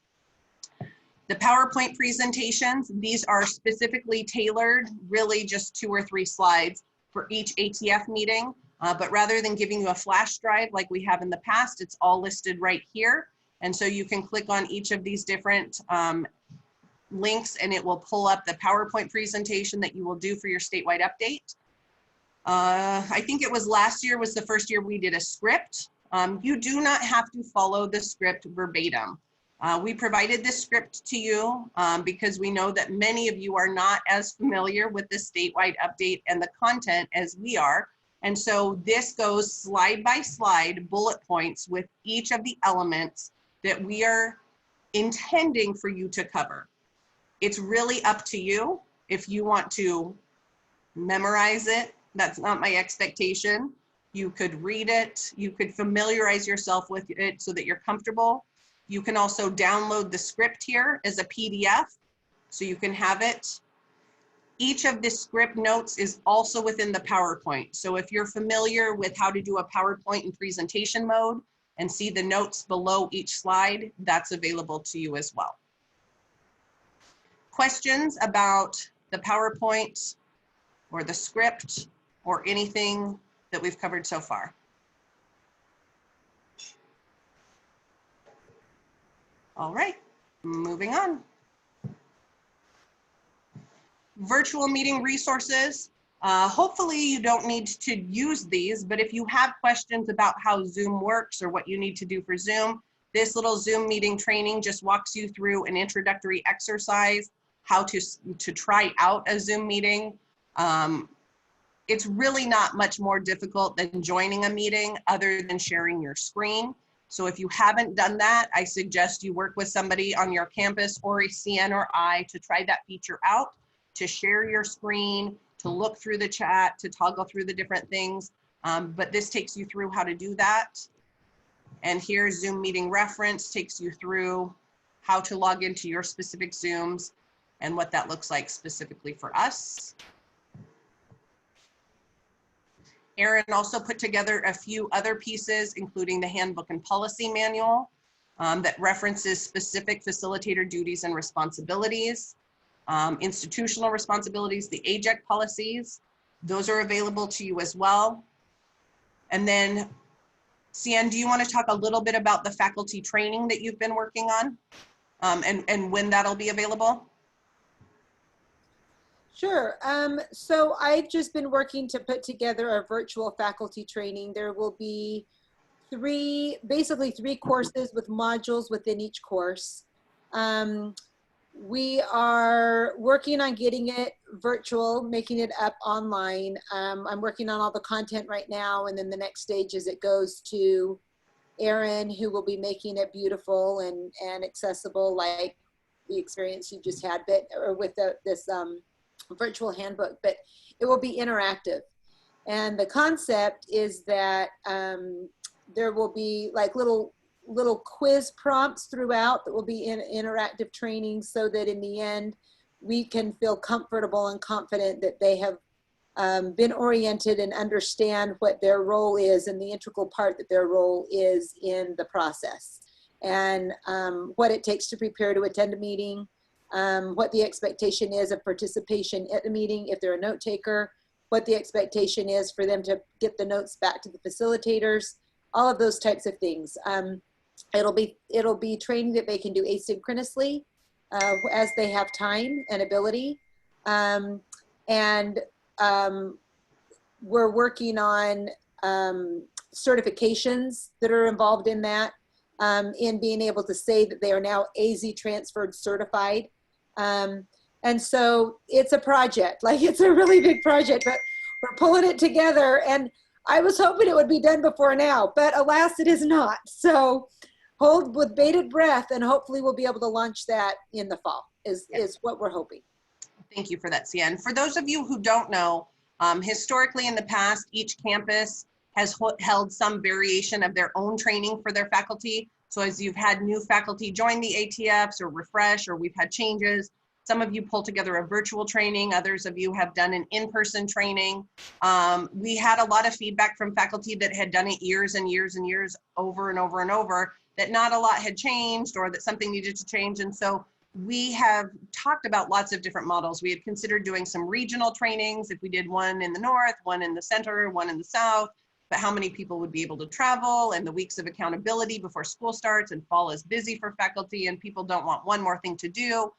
The PowerPoint presentations, these are specifically tailored, really just 2 or 3 slides for each ATF meeting. But rather than giving you a flash drive like we have in the past, it's all listed right here. And so you can click on each of these different links and it will pull up the PowerPoint presentation that you will do for your statewide update. I think it was last year was the first year we did a script. You do not have to follow the script verbatim. We provided this script to you because we know that many of you are not as familiar with the statewide update and the content as we are. And so this goes slide by slide, bullet points with each of the elements that we are intending for you to cover. It's really up to you if you want to memorize it. That's not my expectation. You could read it. You could familiarize yourself with it so that you're comfortable. You can also download the script here as a PDF, so you can have it. Each of the script notes is also within the PowerPoint. So if you're familiar with how to do a PowerPoint in presentation mode and see the notes below each slide, that's available to you as well. Questions about the PowerPoint or the script or anything that we've covered so far? All right, moving on. Virtual meeting resources. Hopefully you don't need to use these, but if you have questions about how Zoom works or what you need to do for Zoom, this little Zoom meeting training just walks you through an introductory exercise, how to try out a Zoom meeting. It's really not much more difficult than joining a meeting other than sharing your screen. So if you haven't done that, I suggest you work with somebody on your campus or a CN or I to try that feature out, to share your screen, to look through the chat, to toggle through the different things. But this takes you through how to do that. And here, Zoom meeting reference takes you through how to log into your specific Zooms and what that looks like specifically for us. Erin also put together a few other pieces, including the handbook and policy manual that references specific facilitator duties and responsibilities, institutional responsibilities, the AJEC policies. Those are available to you as well. And then, Cian, do you want to talk a little bit about the faculty training that you've been working on and when that'll be available? Sure. So I've just been working to put together a virtual faculty training. There will be basically three courses with modules within each course. We are working on getting it virtual, making it up online. I'm working on all the content right now, and then the next stage is it goes to Erin, who will be making it beautiful and accessible, like the experience you just had, but or with this virtual handbook. But it will be interactive, and the concept is that there will be like little quiz prompts throughout that will be in interactive training, so that in the end we can feel comfortable and confident that they have been oriented and understand what their role is and the integral part that their role is in the process, and what it takes to prepare to attend a meeting, what the expectation is of participation at the meeting if they're a note taker, what the expectation is for them to get the notes back to the facilitators, all of those types of things. It'll be training that they can do asynchronously as they have time and ability. We're working on certifications that are involved in that, in being able to say that they are now AZTransfer certified. And so it's a project, like it's a really big project, but we're pulling it together, and I was hoping it would be done before now, but alas, it is not. So hold with bated breath, and hopefully we'll be able to launch that in the fall is what we're hoping. Thank you for that, Cian. For those of you who don't know, historically in the past, each campus has held some variation of their own training for their faculty. So as you've had new faculty join the ATFs or refresh, or we've had changes, some of you pull together a virtual training, others of you have done an in-person training. We had a lot of feedback from faculty that had done it years and years and years over and over and over, that not a lot had changed or that something needed to change. And so we have talked about lots of different models. We had considered doing some regional trainings, if we did one in the north, one in the center, one in the south, but how many people would be able to travel, and the weeks of accountability before school starts, and fall is busy for faculty and people don't want one more thing to do.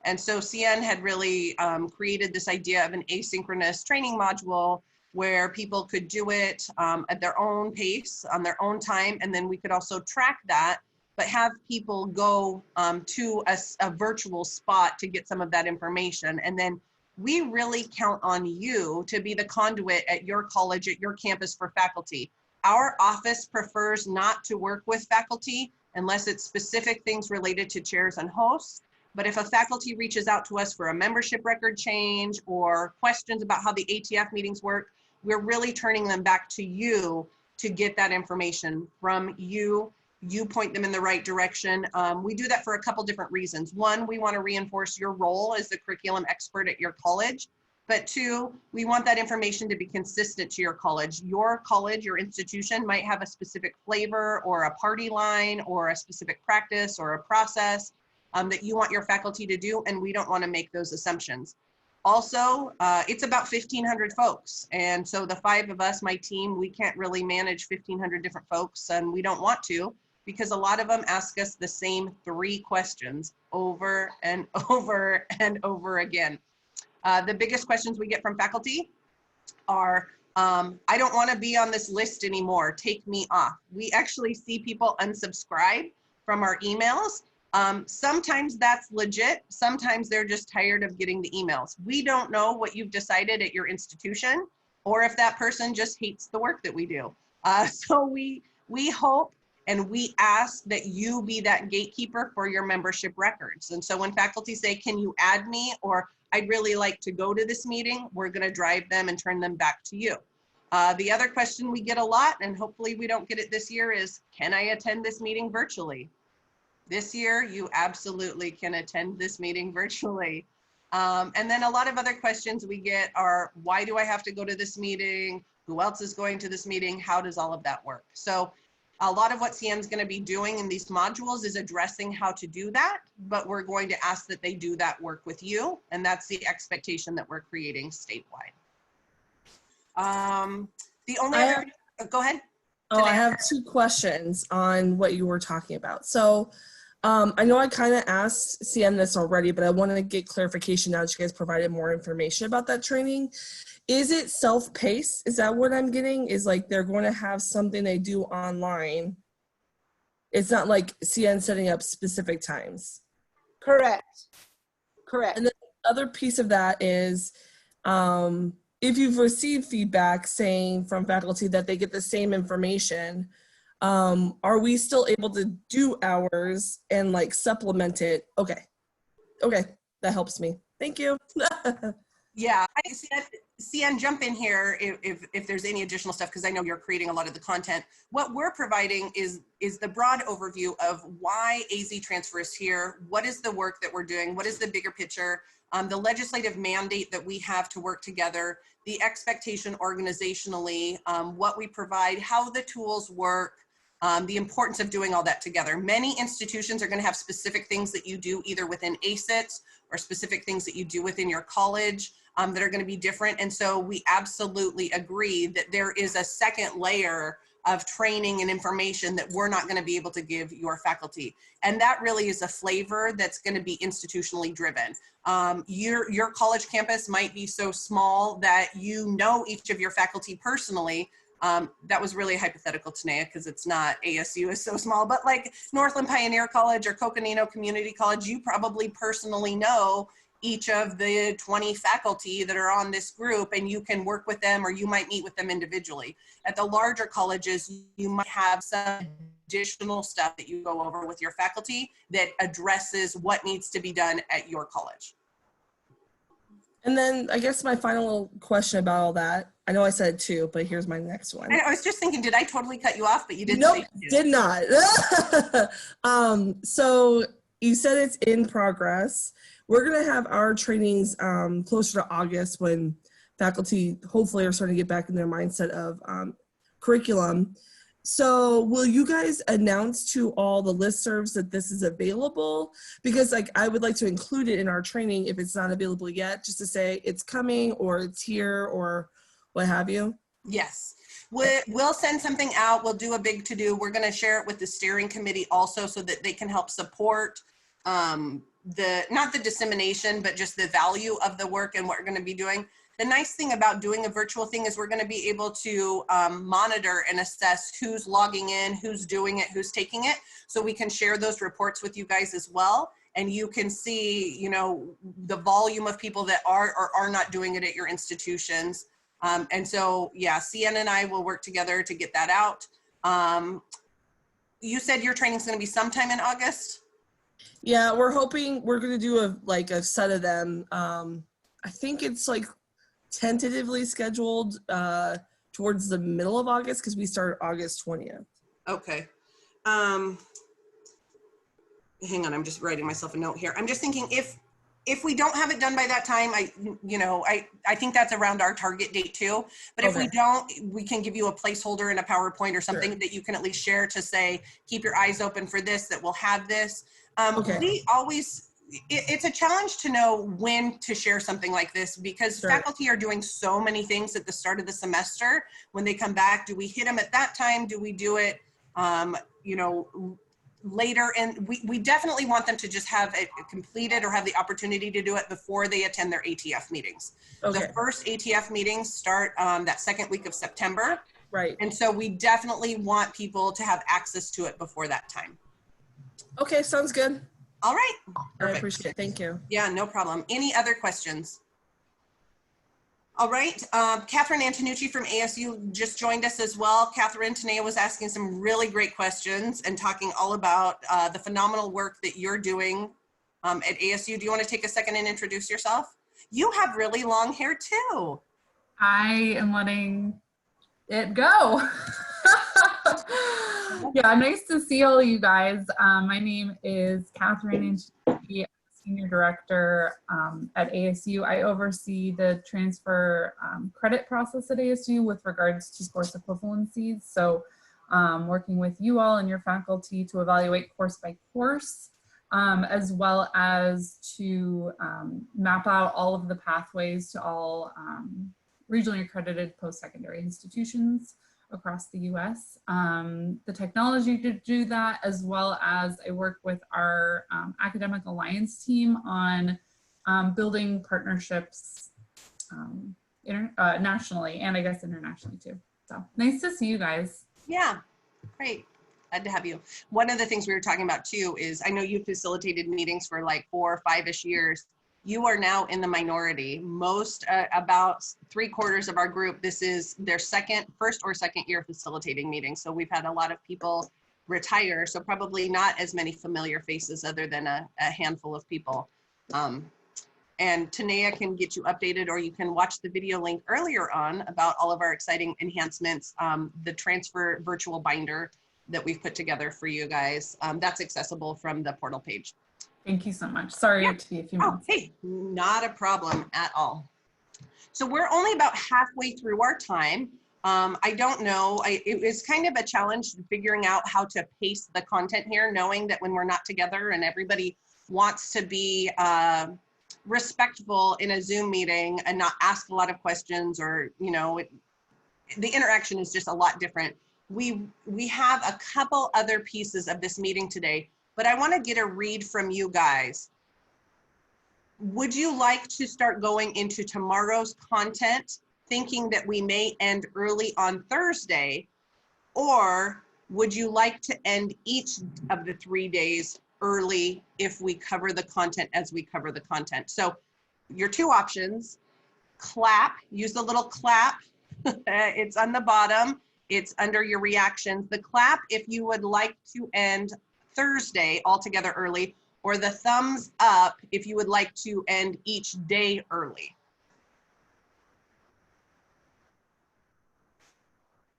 And so Cian had really created this idea of an asynchronous training module where people could do it at their own pace, on their own time, and then we could also track that, but have people go to a virtual spot to get some of that information. And then we really count on you to be the conduit at your college, at your campus for faculty. Our office prefers not to work with faculty unless it's specific things related to chairs and hosts. But if a faculty reaches out to us for a membership record change or questions about how the ATF meetings work, we're really turning them back to you to get that information from you. You point them in the right direction. We do that for a couple different reasons. One, we want to reinforce your role as the curriculum expert at your college. But two, we want that information to be consistent to your college. Your college, your institution might have a specific flavor or a party line or a specific practice or a process that you want your faculty to do, and we don't want to make those assumptions. Also, it's about 1,500 folks. And so the 5 of us, my team, we can't really manage 1,500 different folks, and we don't want to, because a lot of them ask us the same 3 questions over and over and over again. The biggest questions we get from faculty are, I don't want to be on this list anymore, take me off. We actually see people unsubscribe from our emails. Sometimes that's legit. Sometimes they're just tired of getting the emails. We don't know what you've decided at your institution, or if that person just hates the work that we do. So we hope and we ask that you be that gatekeeper for your membership records. And so when faculty say, can you add me, or I'd really like to go to this meeting, we're going to drive them and turn them back to you. The other question we get a lot, and hopefully we don't get it this year, is can I attend this meeting virtually? This year, you absolutely can attend this meeting virtually. And then a lot of other questions we get are, why do I have to go to this meeting? Who else is going to this meeting? How does all of that work? So a lot of what CN's going to be doing in these modules is addressing how to do that, but we're going to ask that they do that work with you. And that's the expectation that we're creating statewide. The only other, go ahead. Oh, I have 2 questions on what you were talking about. So I know I kind of asked CN this already, but I want to get clarification now that you guys provided more information about that training. Is it self-paced? Is that what I'm getting? Is like they're going to have something they do online? It's not like CN setting up specific times. Correct. Correct. And then the other piece of that is if you've received feedback saying from faculty that they get the same information, are we still able to do hours and like supplement it? Okay, that helps me. Thank you. Yeah, CN, jump in here if there's any additional stuff, because I know you're creating a lot of the content. What we're providing is the broad overview of why AZTransfer is here, what is the work that we're doing, what is the bigger picture, the legislative mandate that we have to work together, the expectation organizationally, what we provide, how the tools work, the importance of doing all that together. Many institutions are going to have specific things that you do either within ACITS or specific things that you do within your college that are going to be different. And so we absolutely agree that there is a second layer of training and information that we're not going to be able to give your faculty. And that really is a flavor that's going to be institutionally driven. Your college campus might be so small that you know each of your faculty personally. That was really hypothetical, Tanea, because it's not, ASU is so small, but like Northland Pioneer College or Coconino Community College, you probably personally know each of the 20 faculty that are on this group, and you can work with them or you might meet with them individually. At the larger colleges, you might have some additional stuff that you go over with your faculty that addresses what needs to be done at your college. And then I guess my final question about all that, I know I said 2, but here's my next one. I was just thinking, did I totally cut you off? But you didn't. Nope, did not. So you said it's in progress. We're going to have our trainings closer to August when faculty hopefully are starting to get back in their mindset of curriculum. So will you guys announce to all the listservs that this is available? Because like I would like to include it in our training if it's not available yet, just to say it's coming or it's here or what have you. Yes, we'll send something out. We'll do a big to-do. We're going to share it with the steering committee also so that they can help support not the dissemination, but just the value of the work and what we're going to be doing. The nice thing about doing a virtual thing is we're going to be able to monitor and assess who's logging in, who's doing it, who's taking it. So we can share those reports with you guys as well. And you can see, you know, the volume of people that are or are not doing it at your institutions. And so, yeah, CN and I will work together to get that out. You said your training's going to be sometime in August? Yeah, we're hoping we're going to do a set of them. I think it's like tentatively scheduled towards the middle of August because we start August 20th. Okay. Hang on, I'm just writing myself a note here. I'm just thinking if we don't have it done by that time, I think that's around our target date too. But if we don't, we can give you a placeholder in a PowerPoint or something that you can at least share to say, keep your eyes open for this, that we'll have this. We always it's a challenge to know when to share something like this, because faculty are doing so many things at the start of the semester. When they come back, do we hit them at that time? Do we do it, you know, later? And we definitely want them to just have it completed or have the opportunity to do it before they attend their ATF meetings. Okay. The first ATF meetings start that second week of September. Right. And so we definitely want people to have access to it before that time. Okay, sounds good. All right. Perfect. I appreciate it. Thank you. Yeah, no problem. Any other questions? All right. Catherine Antonucci from ASU just joined us as well. Catherine, Tanea was asking some really great questions and talking all about the phenomenal work that you're doing at ASU. Do you want to take a second and introduce yourself? You have really long hair too. I am letting it go. Yeah, nice to see all you guys. My name is Catherine Antonucci, Senior Director at ASU. I oversee the transfer credit process at ASU with regards to course equivalencies. So working with you all and your faculty to evaluate course by course, as well as to map out all of the pathways to all regionally accredited post-secondary institutions across the US. The technology to do that, as well as I work with our academic alliance team on building partnerships nationally and I guess internationally too. So nice to see you guys. Yeah, great. Glad to have you. One of the things we were talking about too is I know you facilitated meetings for like 4 or 5-ish years. You are now in the minority. Most, about 3/4 of our group, this is their first or second year facilitating meetings. So we've had a lot of people retire. So probably not as many familiar faces other than a handful of people. And Tanea can get you updated, or you can watch the video link earlier on about all of our exciting enhancements, the transfer virtual binder that we've put together for you guys. That's accessible from the portal page. Thank you so much. Sorry to be a few minutes. Oh, hey, not a problem at all. So we're only about halfway through our time. I don't know, it was kind of a challenge figuring out how to pace the content here, knowing that when we're not together and everybody wants to be respectful in a Zoom meeting and not ask a lot of questions, or, you know, the interaction is just a lot different. We have a couple other pieces of this meeting today, but I want to get a read from you guys. Would you like to start going into tomorrow's content, thinking that we may end early on Thursday, or would you like to end each of the 3 days early if we cover the content as we cover the content? So your two options: clap, use the little clap. It's on the bottom. It's under your reactions. The clap if you would like to end Thursday altogether early, or the thumbs up if you would like to end each day early.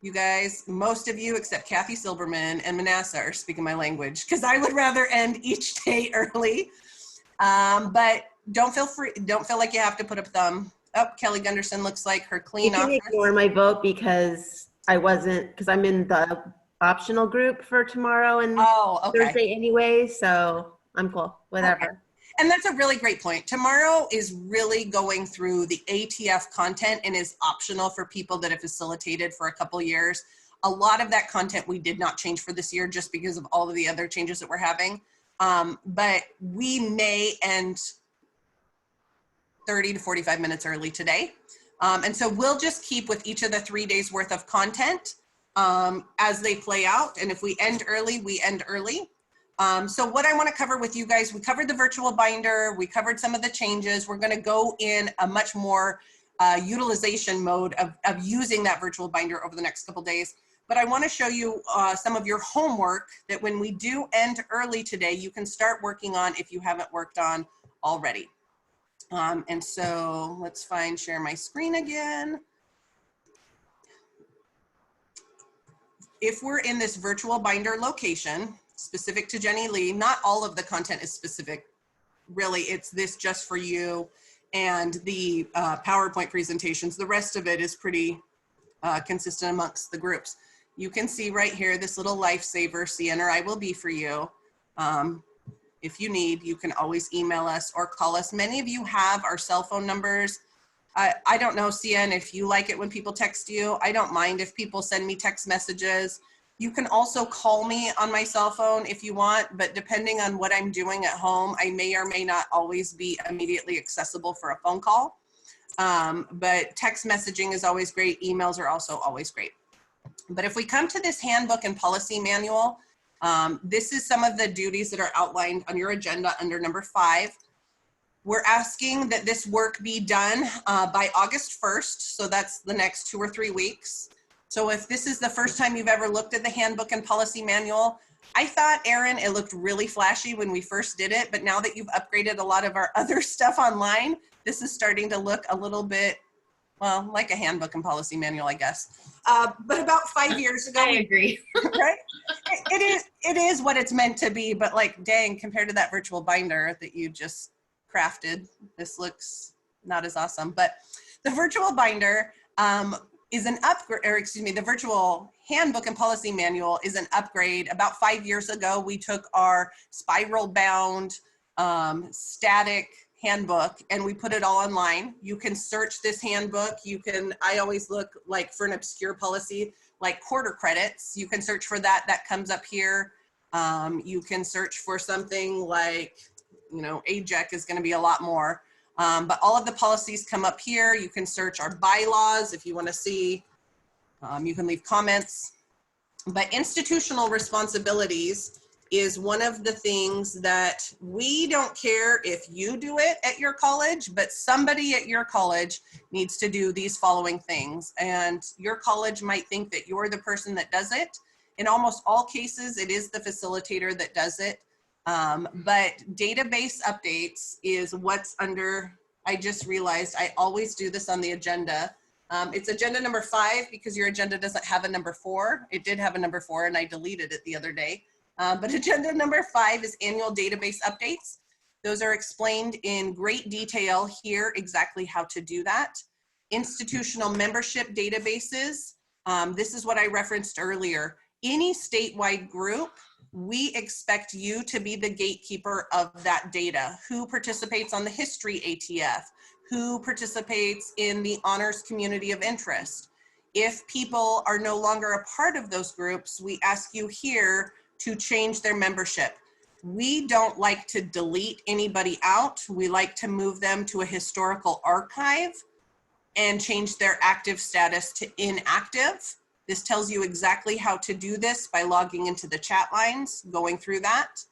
You guys, most of you except Kathy Silberman and Manasseh are speaking my language, because I would rather end each day early. But don't feel like you have to put a thumb. Oh, Kelly Gunderson looks like her clean You can ignore my vote because I'm in the optional group for tomorrow and Thursday anyway, so I'm cool, whatever. Okay. And that's a really great point. Tomorrow is really going through the ATF content and is optional for people that have facilitated for a couple years. A lot of that content we did not change for this year just because of all of the other changes that we're having. But we may end 30 to 45 minutes early today. And so we'll just keep with each of the 3 days worth of content as they play out. And if we end early, we end early. So what I want to cover with you guys, we covered the virtual binder, we covered some of the changes. We're going to go in a much more utilization mode of using that virtual binder over the next couple days. But I want to show you some of your homework that when we do end early today, you can start working on if you haven't worked on already. And so let's share my screen again. If we're in this virtual binder location, specific to Jenny Lee, not all of the content is specific. Really, it's this just for you and the PowerPoint presentations. The rest of it is pretty consistent amongst the groups. You can see right here, this little lifesaver, CN or I will be for you. if you need, you can always email us or call us. Many of you have our cell phone numbers. I don't know, CN, if you like it when people text you. I don't mind if people send me text messages. You can also call me on my cell phone if you want, but depending on what I'm doing at home, I may or may not always be immediately accessible for a phone call. But text messaging is always great. Emails are also always great. But if we come to this handbook and policy manual, this is some of the duties that are outlined on your agenda under number 5. We're asking that this work be done by August 1st. So that's the next 2 or 3 weeks. So if this is the first time you've ever looked at the handbook and policy manual, I thought, Erin, it looked really flashy when we first did it, but now that you've upgraded a lot of our other stuff online, this is starting to look a little bit, well, like a handbook and policy manual, I guess. But about 5 years ago, I agree. Right? It is what it's meant to be, but like, dang, compared to that virtual binder that you just crafted, this looks not as awesome. But the virtual binder is an upgrade, or excuse me, the virtual handbook and policy manual is an upgrade. About 5 years ago, we took our spiral bound static handbook and we put it all online. You can search this handbook. You can, I always look like for an obscure policy, like quarter credits. You can search for that. That comes up here. You can search for something like, you know, AJEC is going to be a lot more. But all of the policies come up here. You can search our bylaws if you want to see. You can leave comments. But institutional responsibilities is one of the things that we don't care if you do it at your college, but somebody at your college needs to do these following things. And your college might think that you're the person that does it. In almost all cases, it is the facilitator that does it. But database updates is what's under, I just realized I always do this on the agenda. It's agenda number 5 because your agenda doesn't have a number 4. It did have a number 4 and I deleted it the other day. But agenda number 5 is annual database updates. Those are explained in great detail here, exactly how to do that. Institutional membership databases. This is what I referenced earlier. Any statewide group, we expect you to be the gatekeeper of that data. Who participates on the history ATF? Who participates in the honors community of interest? If people are no longer a part of those groups, we ask you here to change their membership. We don't like to delete anybody out. We like to move them to a historical archive and change their active status to inactive. This tells you exactly how to do this by logging into the chat lines, going through that.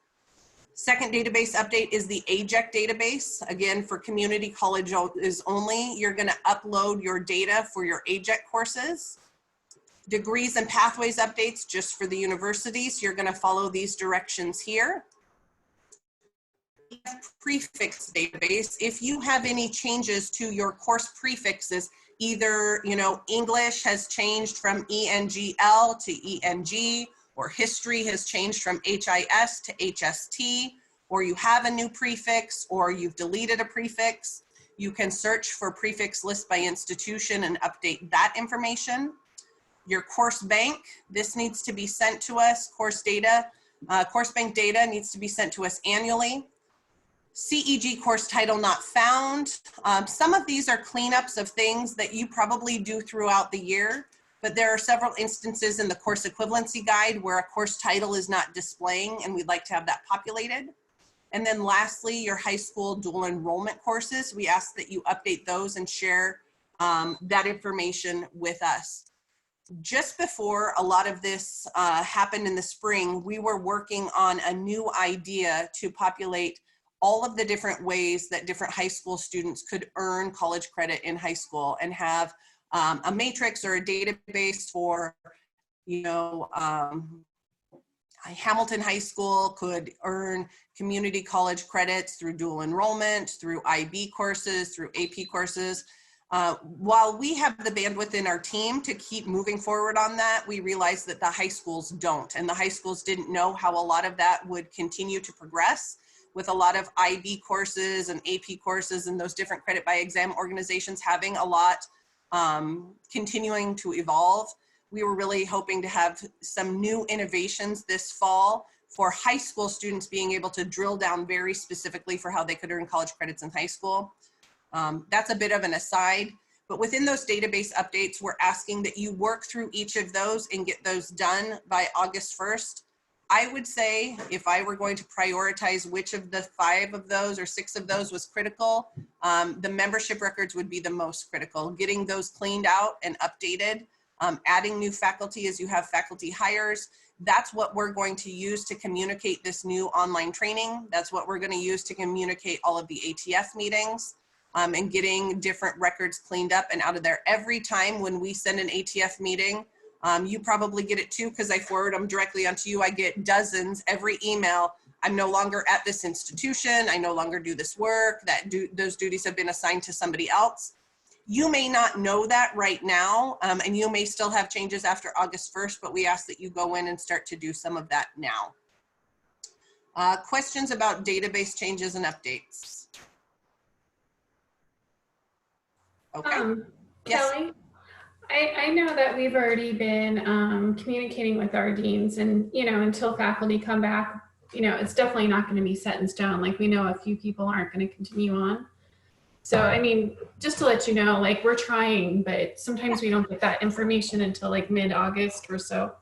Second database update is the AJEC database. Again, for community colleges only, you're gonna upload your data for your AJEC courses. Degrees and pathways updates just for the universities. You're gonna follow these directions here. Prefix database. If you have any changes to your course prefixes, either, you know, English has changed from ENGL to ENG, or history has changed from HIS to HST, or you have a new prefix, or you've deleted a prefix, you can search for prefix list by institution and update that information. Your course bank, this needs to be sent to us. Course data, course bank data needs to be sent to us annually. CEG course title not found. Some of these are cleanups of things that you probably do throughout the year, but there are several instances in the course equivalency guide where a course title is not displaying and we'd like to have that populated. And then lastly, your high school dual enrollment courses, we ask that you update those and share that information with us. Just before a lot of this happened in the spring, we were working on a new idea to populate all of the different ways that different high school students could earn college credit in high school and have a matrix or a database for, you know, Hamilton High School could earn community college credits through dual enrollment, through IB courses, through AP courses. While we have the bandwidth in our team to keep moving forward on that, we realized that the high schools don't, and the high schools didn't know how a lot of that would continue to progress with a lot of IB courses and AP courses and those different credit by exam organizations having a lot continuing to evolve. We were really hoping to have some new innovations this fall for high school students being able to drill down very specifically for how they could earn college credits in high school. That's a bit of an aside, but within those database updates, we're asking that you work through each of those and get those done by August 1st. I would say if I were going to prioritize which of the 5 of those or 6 of those was critical, the membership records would be the most critical. Getting those cleaned out and updated, adding new faculty as you have faculty hires. That's what we're going to use to communicate this new online training. That's what we're going to use to communicate all of the ATF meetings and getting different records cleaned up and out of there. Every time when we send an ATF meeting, you probably get it too, because I forward them directly onto you. I get dozens every email. I'm no longer at this institution. I no longer do this work. Those duties have been assigned to somebody else. You may not know that right now, and you may still have changes after August 1st, but we ask that you go in and start to do some of that now. Questions about database changes and updates? Okay. Yes. Kelly, I know that we've already been communicating with our deans, and until faculty come back, it's definitely not going to be set in stone. Like, we know a few people aren't going to continue on. So, I mean, just to let you know, like, we're trying, but sometimes we don't get that information until like mid-August or so.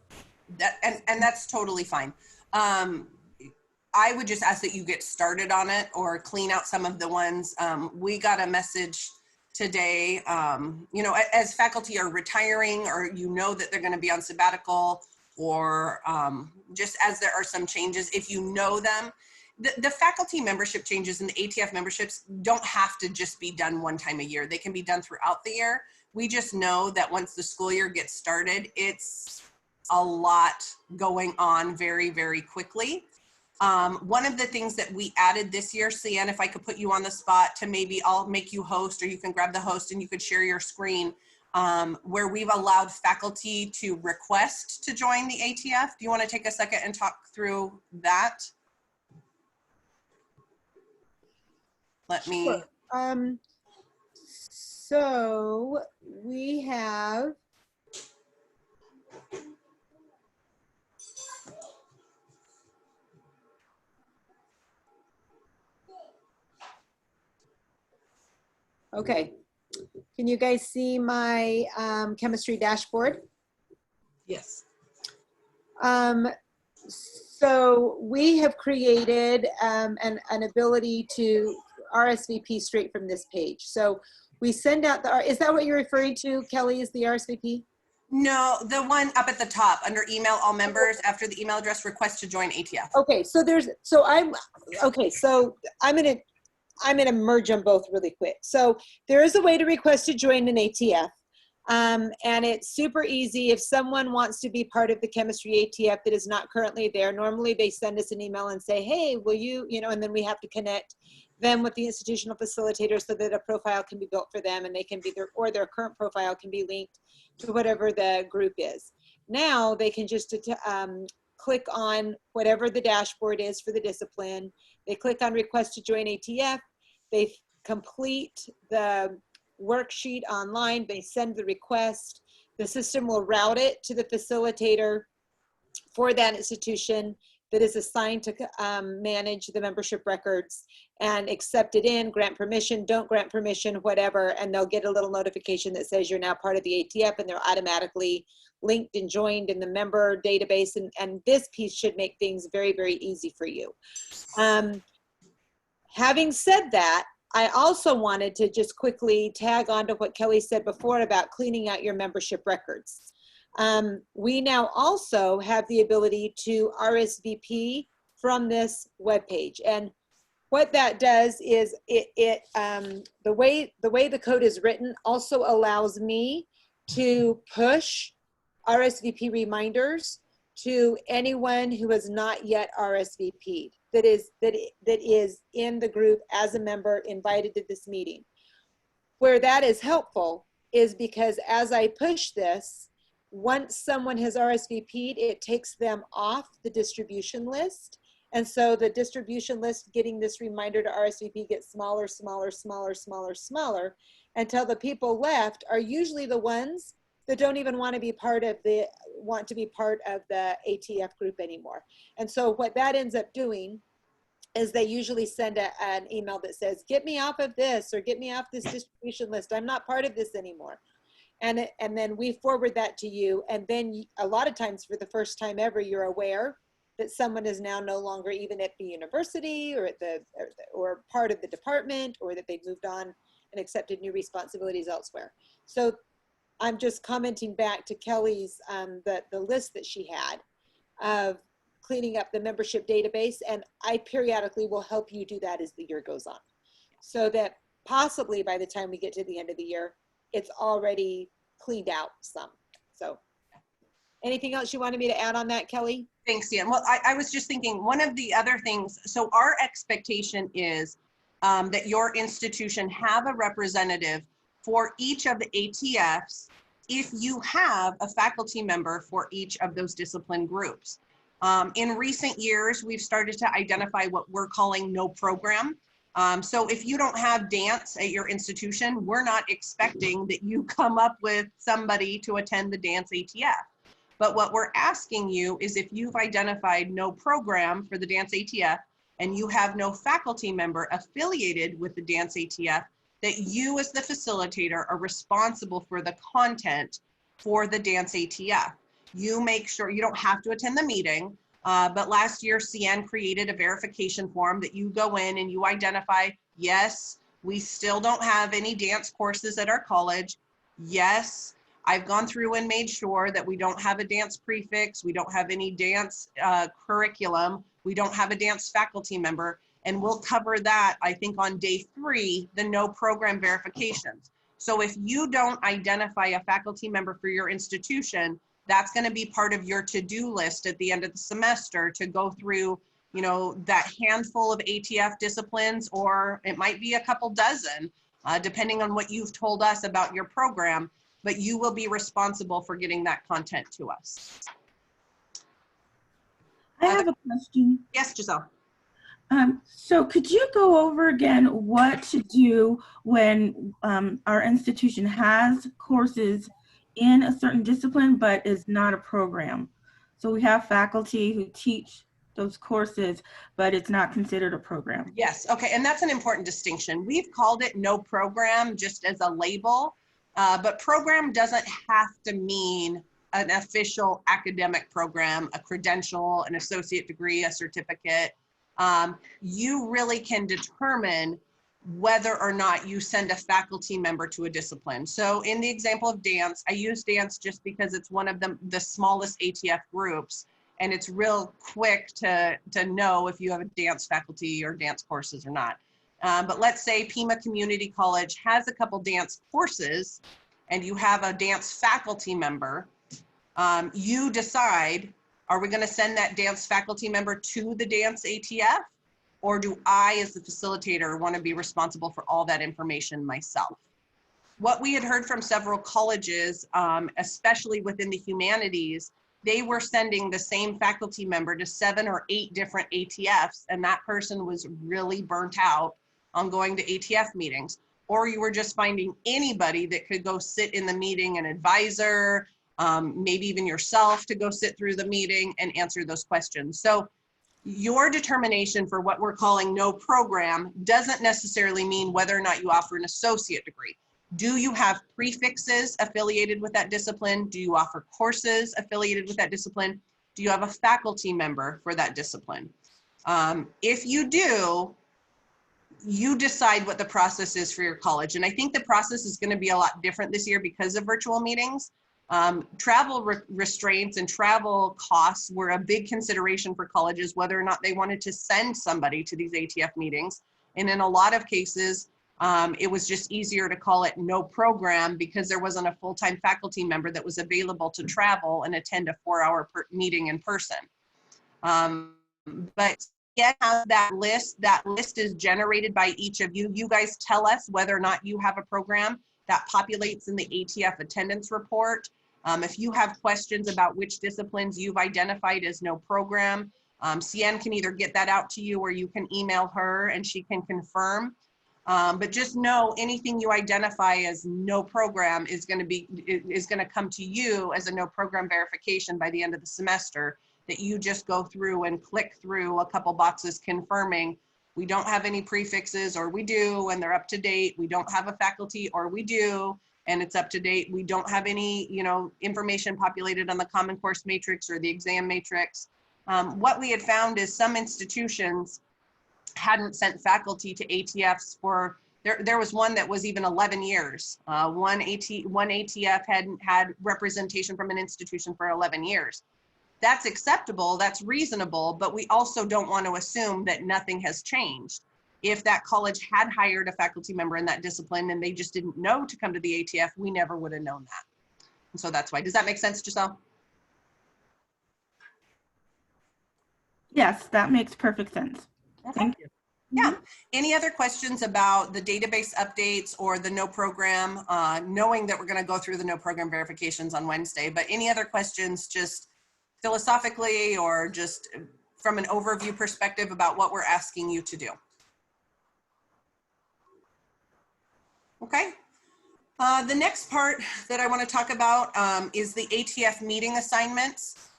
And that's totally fine. I would just ask that you get started on it or clean out some of the ones. We got a message today, as faculty are retiring, or that they're going to be on sabbatical, or just as there are some changes, if you know them, the faculty membership changes and the ATF memberships don't have to just be done one time a year. They can be done throughout the year. We just know that once the school year gets started, it's a lot going on very, very quickly. One of the things that we added this year, Cian, if I could put you on the spot to maybe I'll make you host, or you can grab the host and you could share your screen, where we've allowed faculty to request to join the ATF. Do you want to take a second and talk through that? Let me. Sure. So we have. Okay, can you guys see my chemistry dashboard? Yes. So we have created an ability to RSVP straight from this page. So we send out is that what you're referring to, Kelly, is the RSVP? No, the one up at the top under email all members, after the email address, request to join ATF. Okay, so I'm gonna merge them both really quick. So there is a way to request to join an ATF. And it's super easy. If someone wants to be part of the chemistry ATF that is not currently there, normally they send us an email and say, hey, will you, and then we have to connect them with the institutional facilitator so that a profile can be built for them, and they can be their current profile can be linked to whatever the group is. Now they can just click on whatever the dashboard is for the discipline. They click on request to join ATF. They complete the worksheet online. They send the request. The system will route it to the facilitator for that institution that is assigned to manage the membership records, and accept it in, grant permission, don't grant permission, whatever, and they'll get a little notification that says you're now part of the ATF, and they're automatically linked and joined in the member database, and this piece should make things very, very easy for you. Having said that, I also wanted to just quickly tag on to what Kelly said before about cleaning out your membership records. We now also have the ability to RSVP from this webpage. And what that does is the way the code is written also allows me to push RSVP reminders to anyone who has not yet RSVP'd, that is in the group as a member invited to this meeting. Where that is helpful is because as I push this, once someone has RSVP'd, it takes them off the distribution list. And so the distribution list getting this reminder to RSVP gets smaller, smaller, smaller, smaller, smaller, until the people left are usually the ones that don't even want to be part of the ATF group anymore. And so what that ends up doing is they usually send an email that says, get me off of this, or get me off this distribution list. I'm not part of this anymore. And then we forward that to you. And then a lot of times, for the first time ever, you're aware that someone is now no longer even at the university or or part of the department, or that they've moved on and accepted new responsibilities elsewhere. So I'm just commenting back to Kelly's, the list that she had of cleaning up the membership database. And I periodically will help you do that as the year goes on, so that possibly by the time we get to the end of the year, it's already cleaned out some. So anything else you wanted me to add on that, Kelly? Thanks, Ian. Well, I was just thinking, one of the other things, so our expectation is that your institution have a representative for each of the ATFs if you have a faculty member for each of those discipline groups. In recent years, we've started to identify what we're calling no program. So if you don't have dance at your institution, we're not expecting that you come up with somebody to attend the dance ATF. But what we're asking you is, if you've identified no program for the dance ATF and you have no faculty member affiliated with the dance ATF, that you as the facilitator are responsible for the content for the dance ATF. You make sure you don't have to attend the meeting, but last year CN created a verification form that you go in and you identify, yes, we still don't have any dance courses at our college. Yes, I've gone through and made sure that we don't have a dance prefix, we don't have any dance curriculum, we don't have a dance faculty member, and we'll cover that, I think, on day 3, the no program verifications. So if you don't identify a faculty member for your institution, that's going to be part of your to-do list at the end of the semester, to go through, you know, that handful of ATF disciplines, or it might be a couple dozen, depending on what you've told us about your program, but you will be responsible for getting that content to us. I have a question. Yes, Giselle. So could you go over again what to do when our institution has courses in a certain discipline, but is not a program? So we have faculty who teach those courses, but it's not considered a program. Yes, okay, and that's an important distinction. We've called it no program just as a label, but program doesn't have to mean an official academic program, a credential, an associate degree, a certificate. You really can determine whether or not you send a faculty member to a discipline. So in the example of dance, I use dance just because it's one of the smallest ATF groups, and it's real quick to know if you have a dance faculty or dance courses or not. But let's say Pima Community College has a couple dance courses and you have a dance faculty member. You decide, are we going to send that dance faculty member to the dance ATF? Or do I, as the facilitator, want to be responsible for all that information myself? What we had heard from several colleges, especially within the humanities, they were sending the same faculty member to 7 or 8 different ATFs, and that person was really burnt out on going to ATF meetings. Or you were just finding anybody that could go sit in the meeting, an advisor, maybe even yourself, to go sit through the meeting and answer those questions. So your determination for what we're calling no program doesn't necessarily mean whether or not you offer an associate degree. Do you have prefixes affiliated with that discipline? Do you offer courses affiliated with that discipline? Do you have a faculty member for that discipline? If you do, you decide what the process is for your college. And I think the process is going to be a lot different this year because of virtual meetings. Travel restraints and travel costs were a big consideration for colleges, whether or not they wanted to send somebody to these ATF meetings. And in a lot of cases, it was just easier to call it no program because there wasn't a full-time faculty member that was available to travel and attend a 4-hour meeting in person. But yeah, that list is generated by each of you. You guys tell us whether or not you have a program. That populates in the ATF attendance report. If you have questions about which disciplines you've identified as no program, CN can either get that out to you or you can email her and she can confirm. But just know anything you identify as no program is going to come to you as a no program verification by the end of the semester, that you just go through and click through a couple boxes confirming we don't have any prefixes, or we do, and they're up to date. We don't have a faculty, or we do, and it's up to date. We don't have any, information populated on the Common Course matrix or the exam matrix. What we had found is some institutions hadn't sent faculty to ATFs for, there was one that was even 11 years. One ATF hadn't had representation from an institution for 11 years. That's acceptable, that's reasonable, but we also don't want to assume that nothing has changed. If that college had hired a faculty member in that discipline and they just didn't know to come to the ATF, we never would have known that. And so that's why. Does that make sense, Giselle? Yes, that makes perfect sense. Okay. Thank you. Yeah. Any other questions about the database updates or the no program, knowing that we're going to go through the no program verifications on Wednesday, but any other questions just philosophically or just from an overview perspective about what we're asking you to do? Okay. The next part that I want to talk about is the ATF meeting assignments.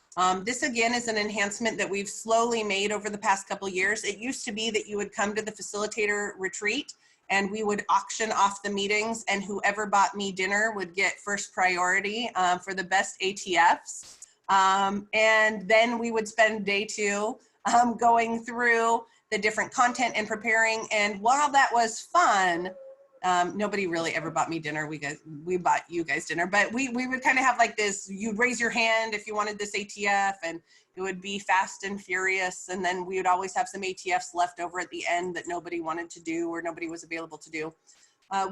This again is an enhancement that we've slowly made over the past couple years. It used to be that you would come to the facilitator retreat and we would auction off the meetings, and whoever bought me dinner would get first priority for the best ATFs. And then we would spend day two going through the different content and preparing. And while that was fun, nobody really ever bought me dinner. We bought you guys dinner, but we would kind of have like this, you'd raise your hand if you wanted this ATF, and it would be fast and furious. And then we would always have some ATFs left over at the end that nobody wanted to do or nobody was available to do.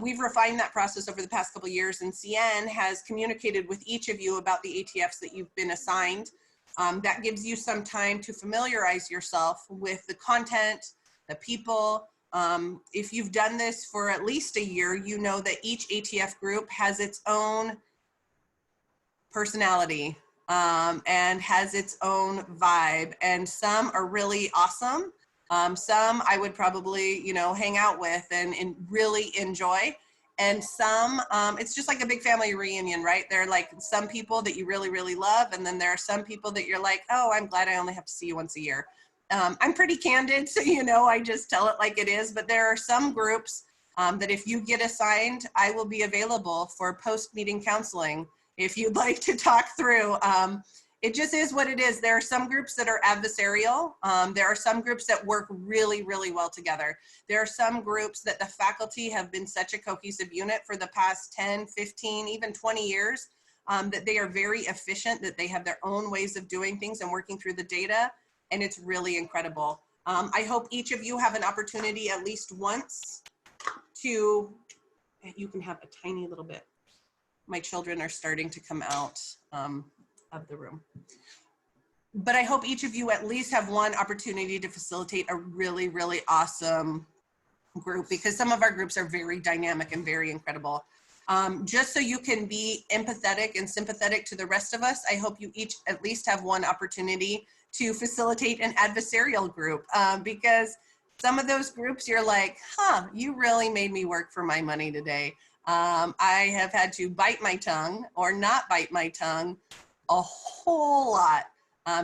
We've refined that process over the past couple of years, and CN has communicated with each of you about the ATFs that you've been assigned. That gives you some time to familiarize yourself with the content, the people. If you've done this for at least a year, you know that each ATF group has its own personality and has its own vibe, and some are really awesome. Some I would probably, hang out with and really enjoy. And some, it's just like a big family reunion, right? There are like some people that you really, really love. And then there are some people that you're like, oh, I'm glad I only have to see you once a year. I'm pretty candid, so I just tell it like it is. But there are some groups that if you get assigned, I will be available for post-meeting counseling if you'd like to talk through. It just is what it is. There are some groups that are adversarial. There are some groups that work really, really well together. There are some groups that the faculty have been such a cohesive unit for the past 10, 15, even 20 years, that they are very efficient, that they have their own ways of doing things and working through the data, and it's really incredible. I hope each of you have an opportunity at least once to, you can have a tiny little bit. My children are starting to come out of the room. But I hope each of you at least have one opportunity to facilitate a really, really awesome group, because some of our groups are very dynamic and very incredible. Just so you can be empathetic and sympathetic to the rest of us, I hope you each at least have one opportunity to facilitate an adversarial group, because some of those groups you're like, you really made me work for my money today. I have had to bite my tongue or not bite my tongue a whole lot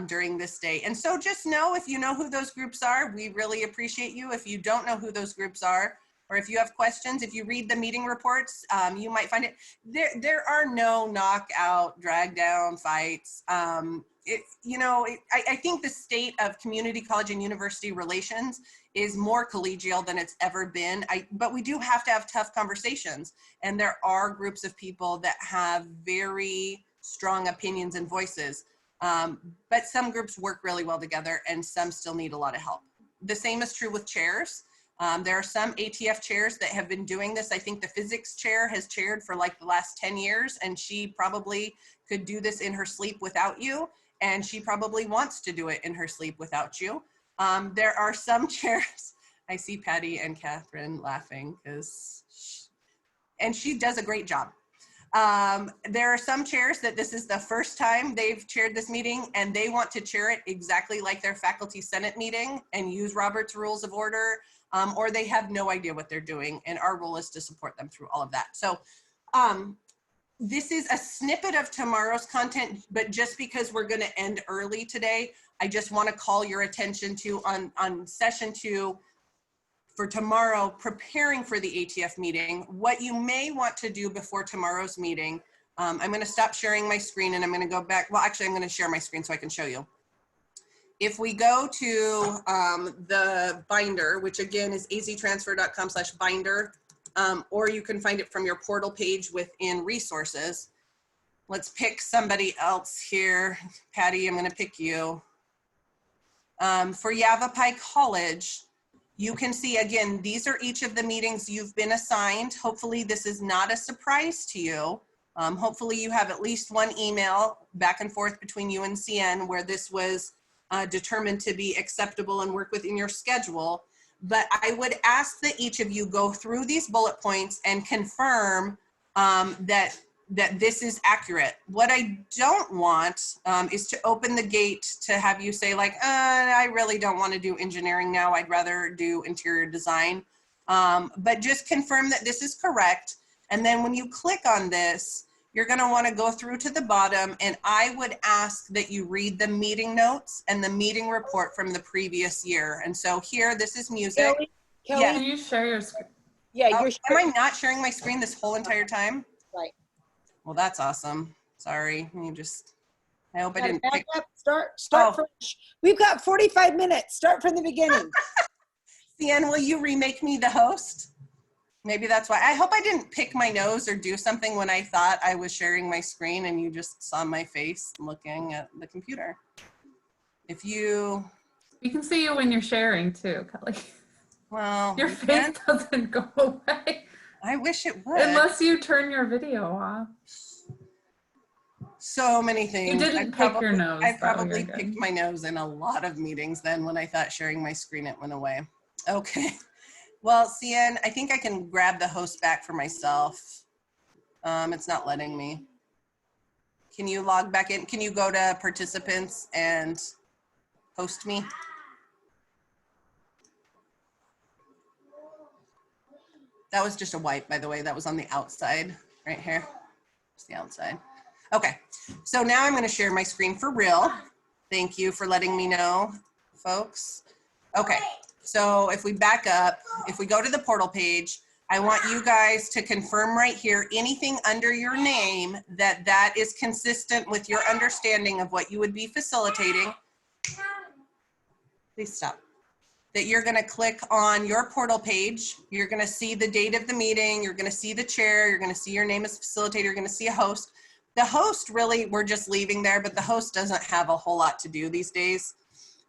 during this day. And so just know, if you know who those groups are, we really appreciate you. If you don't know who those groups are, or if you have questions, if you read the meeting reports, you might find it. There are no knockout, drag down fights. I think the state of community college and university relations is more collegial than it's ever been. But we do have to have tough conversations. And there are groups of people that have very strong opinions and voices. But some groups work really well together and some still need a lot of help. The same is true with chairs. There are some ATF chairs that have been doing this. I think the physics chair has chaired for like the last 10 years, and she probably could do this in her sleep without you, and she probably wants to do it in her sleep without you. There are some chairs, I see Patty and Catherine laughing, and she does a great job. There are some chairs that this is the first time they've chaired this meeting, and they want to chair it exactly like their faculty senate meeting and use Robert's Rules of Order. or they have no idea what they're doing. And our role is to support them through all of that. So this is a snippet of tomorrow's content, but just because we're gonna end early today, I just wanna call your attention to on session 2 for tomorrow, preparing for the ATF meeting, what you may want to do before tomorrow's meeting. I'm gonna stop sharing my screen and I'm gonna go back. Well, actually I'm gonna share my screen so I can show you. If we go to the binder, which again is aztransfer.com/binder, or you can find it from your portal page within resources. Let's pick somebody else here. Patty, I'm gonna pick you. For Yavapai College, you can see again, these are each of the meetings you've been assigned. Hopefully this is not a surprise to you. Hopefully you have at least one email back and forth between you and CN where this was determined to be acceptable and work within your schedule. But I would ask that each of you go through these bullet points and confirm that this is accurate. What I don't want is to open the gate to have you say like, I really don't want to do engineering now. I'd rather do interior design. But just confirm that this is correct. And then when you click on this, you're going to want to go through to the bottom, and I would ask that you read the meeting notes and the meeting report from the previous year. And so here, this is music. Kelly, Yeah. Can you share your screen? Yeah, Am I not sharing my screen this whole entire time? Right. Well, that's awesome. Sorry. You just, I hope I didn't Back pick. up, start fresh. We've got 45 minutes. Start from the beginning. CN, will you remake me the host? Maybe that's why. I hope I didn't pick my nose or do something when I thought I was sharing my screen and you just saw my face looking at the computer. If you... We can see you when you're sharing too, Kelly. Well, your face doesn't go away. I wish it would. Unless you turn your video off. So many things. You didn't pick your nose. I probably picked my nose in a lot of meetings then when I thought sharing my screen, it went away. Okay. Well, CN, I think I can grab the host back for myself. It's not letting me. Can you log back in? Can you go to participants and host me? That was just a wipe, by the way. That was on the outside right here. It's the outside. Okay, so now I'm going to share my screen for real. Thank you for letting me know, folks. Okay. So if we back up, if we go to the portal page, I want you guys to confirm right here, anything under your name that is consistent with your understanding of what you would be facilitating. Please stop. That you're going to click on your portal page. You're going to see the date of the meeting. You're going to see the chair. You're going to see your name as facilitator. You're going to see a host. The host, really, we're just leaving there, but the host doesn't have a whole lot to do these days.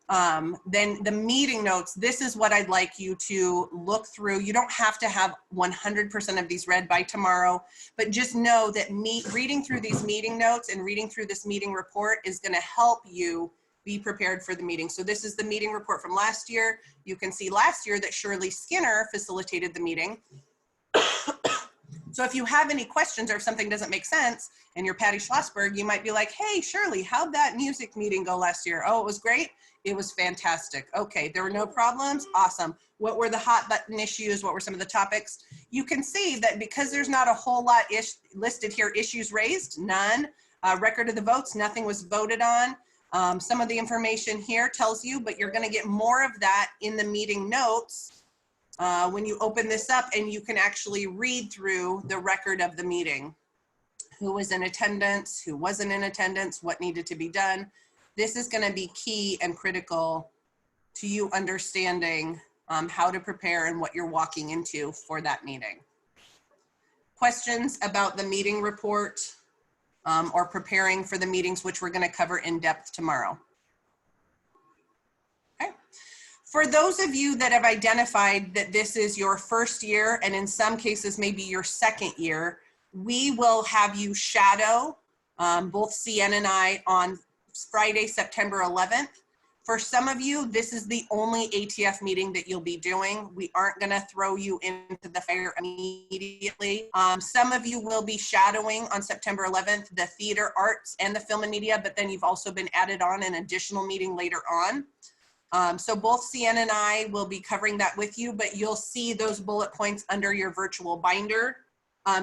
Then the meeting notes, this is what I'd like you to look through. You don't have to have 100% of these read by tomorrow, but just know that reading through these meeting notes and reading through this meeting report is going to help you be prepared for the meeting. So this is the meeting report from last year. You can see last year that Shirley Skinner facilitated the meeting. So if you have any questions or if something doesn't make sense and you're Patty Schlossberg, you might be like, hey, Shirley, how'd that music meeting go last year? Oh, it was great. It was fantastic. Okay, there were no problems. Awesome. What were the hot button issues? What were some of the topics? You can see that because there's not a whole lot listed here, issues raised, none. Record of the votes, nothing was voted on. Some of the information here tells you, but you're going to get more of that in the meeting notes when you open this up, and you can actually read through the record of the meeting. Who was in attendance, who wasn't in attendance, what needed to be done. This is going to be key and critical to you understanding how to prepare and what you're walking into for that meeting. Questions about the meeting report or preparing for the meetings, which we're going to cover in depth tomorrow. Okay. For those of you that have identified that this is your first year, and in some cases maybe your second year, we will have you shadow both CN and I on Friday, September 11th. For some of you, this is the only ATF meeting that you'll be doing. We aren't going to throw you into the fire immediately. Some of you will be shadowing on September 11th, the theater arts and the film and media, but then you've also been added on an additional meeting later on. So both CN and I will be covering that with you, but you'll see those bullet points under your virtual binder.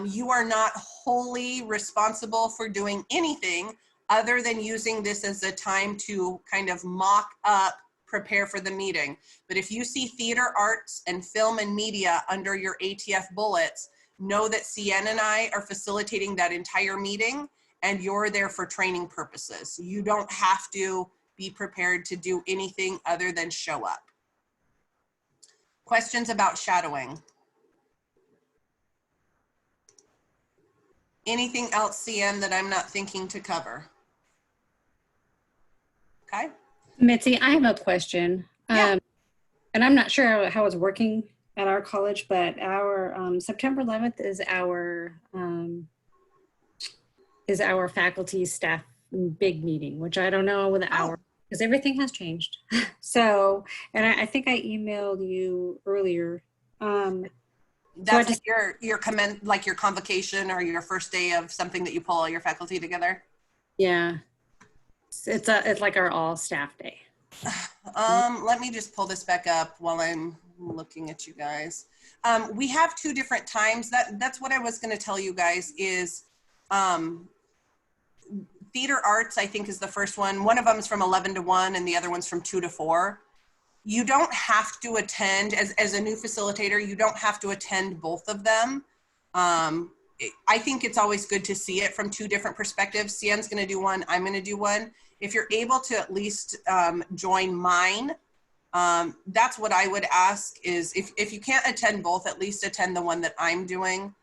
You are not wholly responsible for doing anything other than using this as a time to kind of mock up, prepare for the meeting. But if you see theater arts and film and media under your ATF bullets, know that CN and I are facilitating that entire meeting, and you're there for training purposes. You don't have to be prepared to do anything other than show up. Questions about shadowing? Anything else, CN, that I'm not thinking to cover? Okay. Mitzi, I have a question. Yeah. And I'm not sure how it's working at our college, but our September 11th is our faculty staff big meeting, which I don't know with the hour because everything has changed. So, and I think I emailed you earlier. That's so your comment, like your convocation or your first day of something that you pull all your faculty together. Yeah, it's like our all staff day. Let me just pull this back up while I'm looking at you guys. We have two different times. That's what I was going to tell you guys is theater arts, I think, is the first one. One of them is from 11 to 1 and the other one's from 2 to 4. You don't have to attend, as a new facilitator, you don't have to attend both of them. I think it's always good to see it from two different perspectives. Cian's going to do one, I'm going to do one. If you're able to at least join mine, that's what I would ask is if you can't attend both, at least attend the one that I'm doing.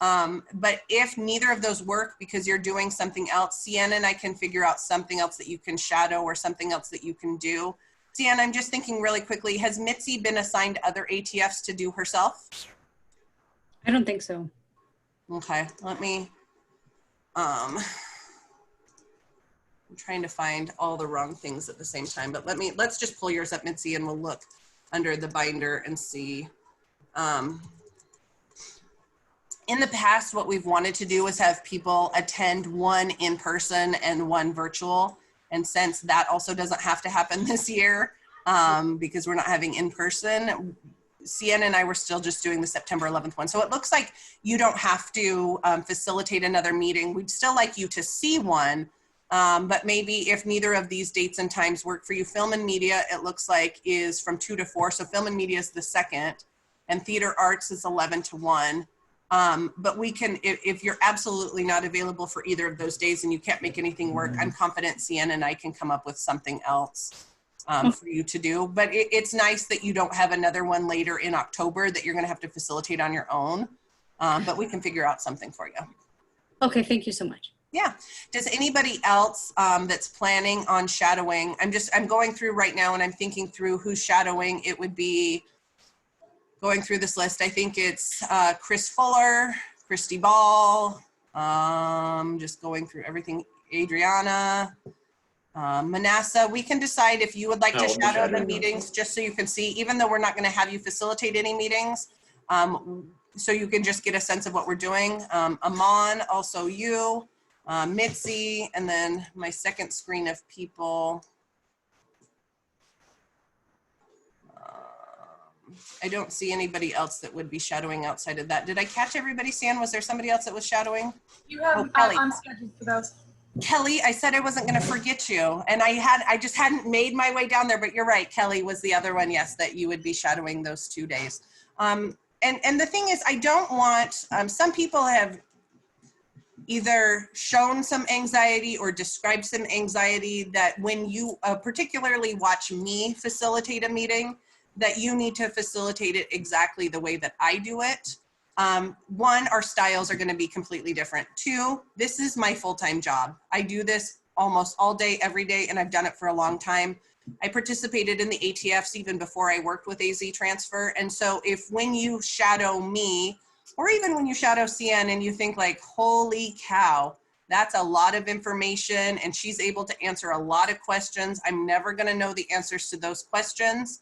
But if neither of those work because you're doing something else, Cian and I can figure out something else that you can shadow or something else that you can do. Cian, I'm just thinking really quickly, has Mitzi been assigned other ATFs to do herself? I don't think so. Okay, let me, I'm trying to find all the wrong things at the same time, but let's just pull yours up, Mitzi, and we'll look under the binder and see. In the past, what we've wanted to do is have people attend one in person and one virtual. And since that also doesn't have to happen this year because we're not having in person, Cian and I were still just doing the September 11th one. So it looks like you don't have to facilitate another meeting. We'd still like you to see one, but maybe if neither of these dates and times work for you, film and media, it looks like is from 2 to 4. So film and media is the second and theater arts is 11 to 1. But we can, if you're absolutely not available for either of those days and you can't make anything work, I'm confident Cian and I can come up with something else for you to do. But it's nice that you don't have another one later in October that you're going to have to facilitate on your own. But we can figure out something for you. Okay, thank you so much. Yeah. Does anybody else that's planning on shadowing? I'm going through right now and I'm thinking through who's shadowing. It would be going through this list. I think it's Chris Fuller, Christy Ball, just going through everything, Adriana, Manassa. We can decide if you would like to shadow the meetings just so you can see, even though we're not going to have you facilitate any meetings, so you can just get a sense of what we're doing. Amon, also you, Mitzi, and then my second screen of people. I don't see anybody else that would be shadowing outside of that. Did I catch everybody, Cian? Was there somebody else that was shadowing? You have Kelly. I'm scheduled for those. Kelly, I said I wasn't going to forget you, and I just hadn't made my way down there. But you're right, Kelly was the other one. Yes, that you would be shadowing those 2 days. And the thing is, I don't want. Some people have either shown some anxiety or described some anxiety that when you particularly watch me facilitate a meeting, that you need to facilitate it exactly the way that I do it. One, our styles are going to be completely different. 2, this is my full-time job. I do this almost all day, every day, and I've done it for a long time. I participated in the ATFs even before I worked with AZTransfer. And so if when you shadow me, or even when you shadow Cian and you think like, holy cow, that's a lot of information and she's able to answer a lot of questions. I'm never going to know the answers to those questions.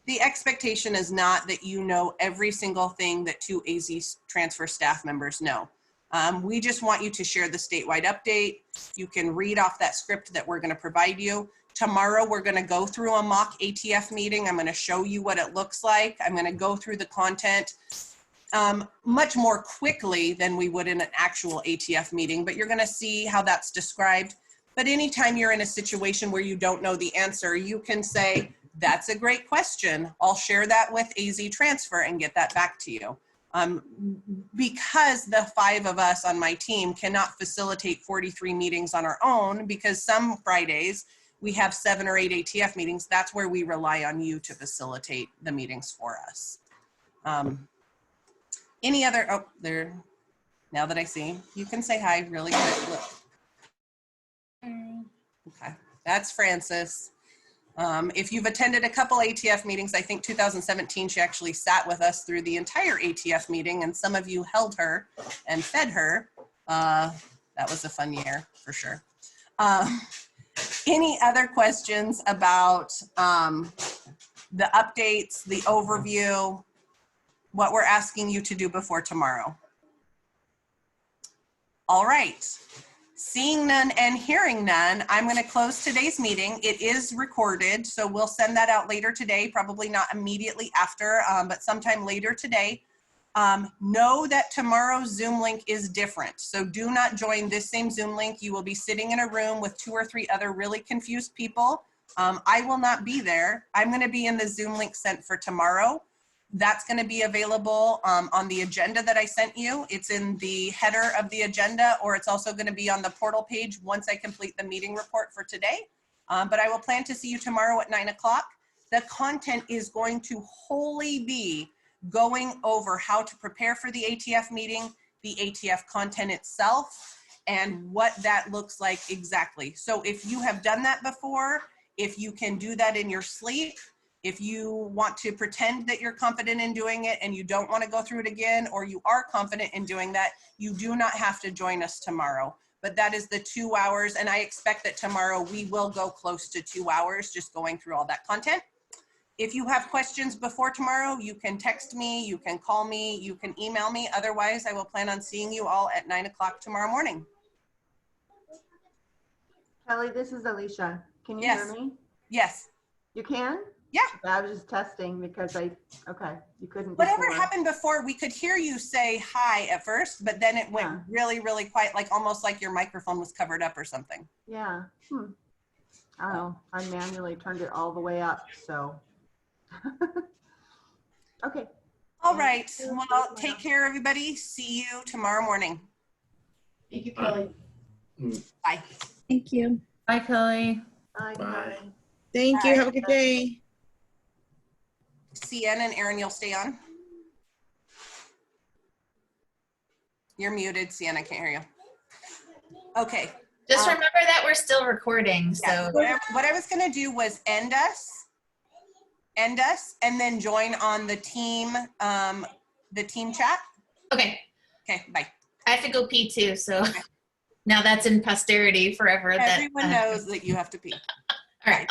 The expectation is not that you know every single thing that 2 AZTransfer staff members know. We just want you to share the statewide update. You can read off that script that we're going to provide you. Tomorrow, we're going to go through a mock ATF meeting. I'm going to show you what it looks like. I'm going to go through the content much more quickly than we would in an actual ATF meeting, but you're going to see how that's described. But anytime you're in a situation where you don't know the answer, you can say, that's a great question. I'll share that with AZTransfer and get that back to you. Because the 5 of us on my team cannot facilitate 43 meetings on our own, because some Fridays we have 7 or 8 ATF meetings, that's where we rely on you to facilitate the meetings for us. Any other, oh, there, now that I see, you can say hi really quick. Look. Okay, that's Francis. If you've attended a couple ATF meetings, I think 2017, she actually sat with us through the entire ATF meeting, and some of you held her and fed her. That was a fun year for sure. Any other questions about the updates, the overview, what we're asking you to do before tomorrow? All right. Seeing none and hearing none, I'm going to close today's meeting. It is recorded, so we'll send that out later today, probably not immediately after, but sometime later today. Know that tomorrow's Zoom link is different, so do not join this same Zoom link. You will be sitting in a room with 2 or 3 other really confused people. I will not be there. I'm going to be in the Zoom link sent for tomorrow. That's going to be available on the agenda that I sent you. It's in the header of the agenda, or it's also going to be on the portal page once I complete the meeting report for today. But I will plan to see you tomorrow at 9 o'clock. The content is going to wholly be going over how to prepare for the ATF meeting, the ATF content itself, and what that looks like exactly. So if you have done that before, if you can do that in your sleep, if you want to pretend that you're confident in doing it and you don't want to go through it again, or you are confident in doing that, you do not have to join us tomorrow. But that is the 2 hours, and I expect that tomorrow we will go close to 2 hours just going through all that content. If you have questions before tomorrow, you can text me, you can call me, you can email me. Otherwise, I will plan on seeing you all at 9 o'clock tomorrow morning. Kelly, this is Alicia. Can you Yes. hear me? Yes. You can? Yeah. I was just testing because okay, you couldn't. Whatever before. happened before, we could hear you say hi at first, but then it went really, really quiet, like almost like your microphone was covered up or something. Yeah. I don't know. I manually turned it all the way up, so. Okay. All right. Well, take care, everybody. See you tomorrow morning. Thank you, Kelly. Bye. Thank you. Bye, Kelly. Bye. Bye. Thank you. Have a good day. Sienna and Aaron, you'll stay on. You're muted, Sienna. I can't hear you. Okay. Just remember that we're still recording. So Yeah, what I was going to do was end us, and then join on the team chat. Okay. Okay. Bye. I have to go pee too. So now that's in posterity forever. Everyone knows that you have to pee. All right.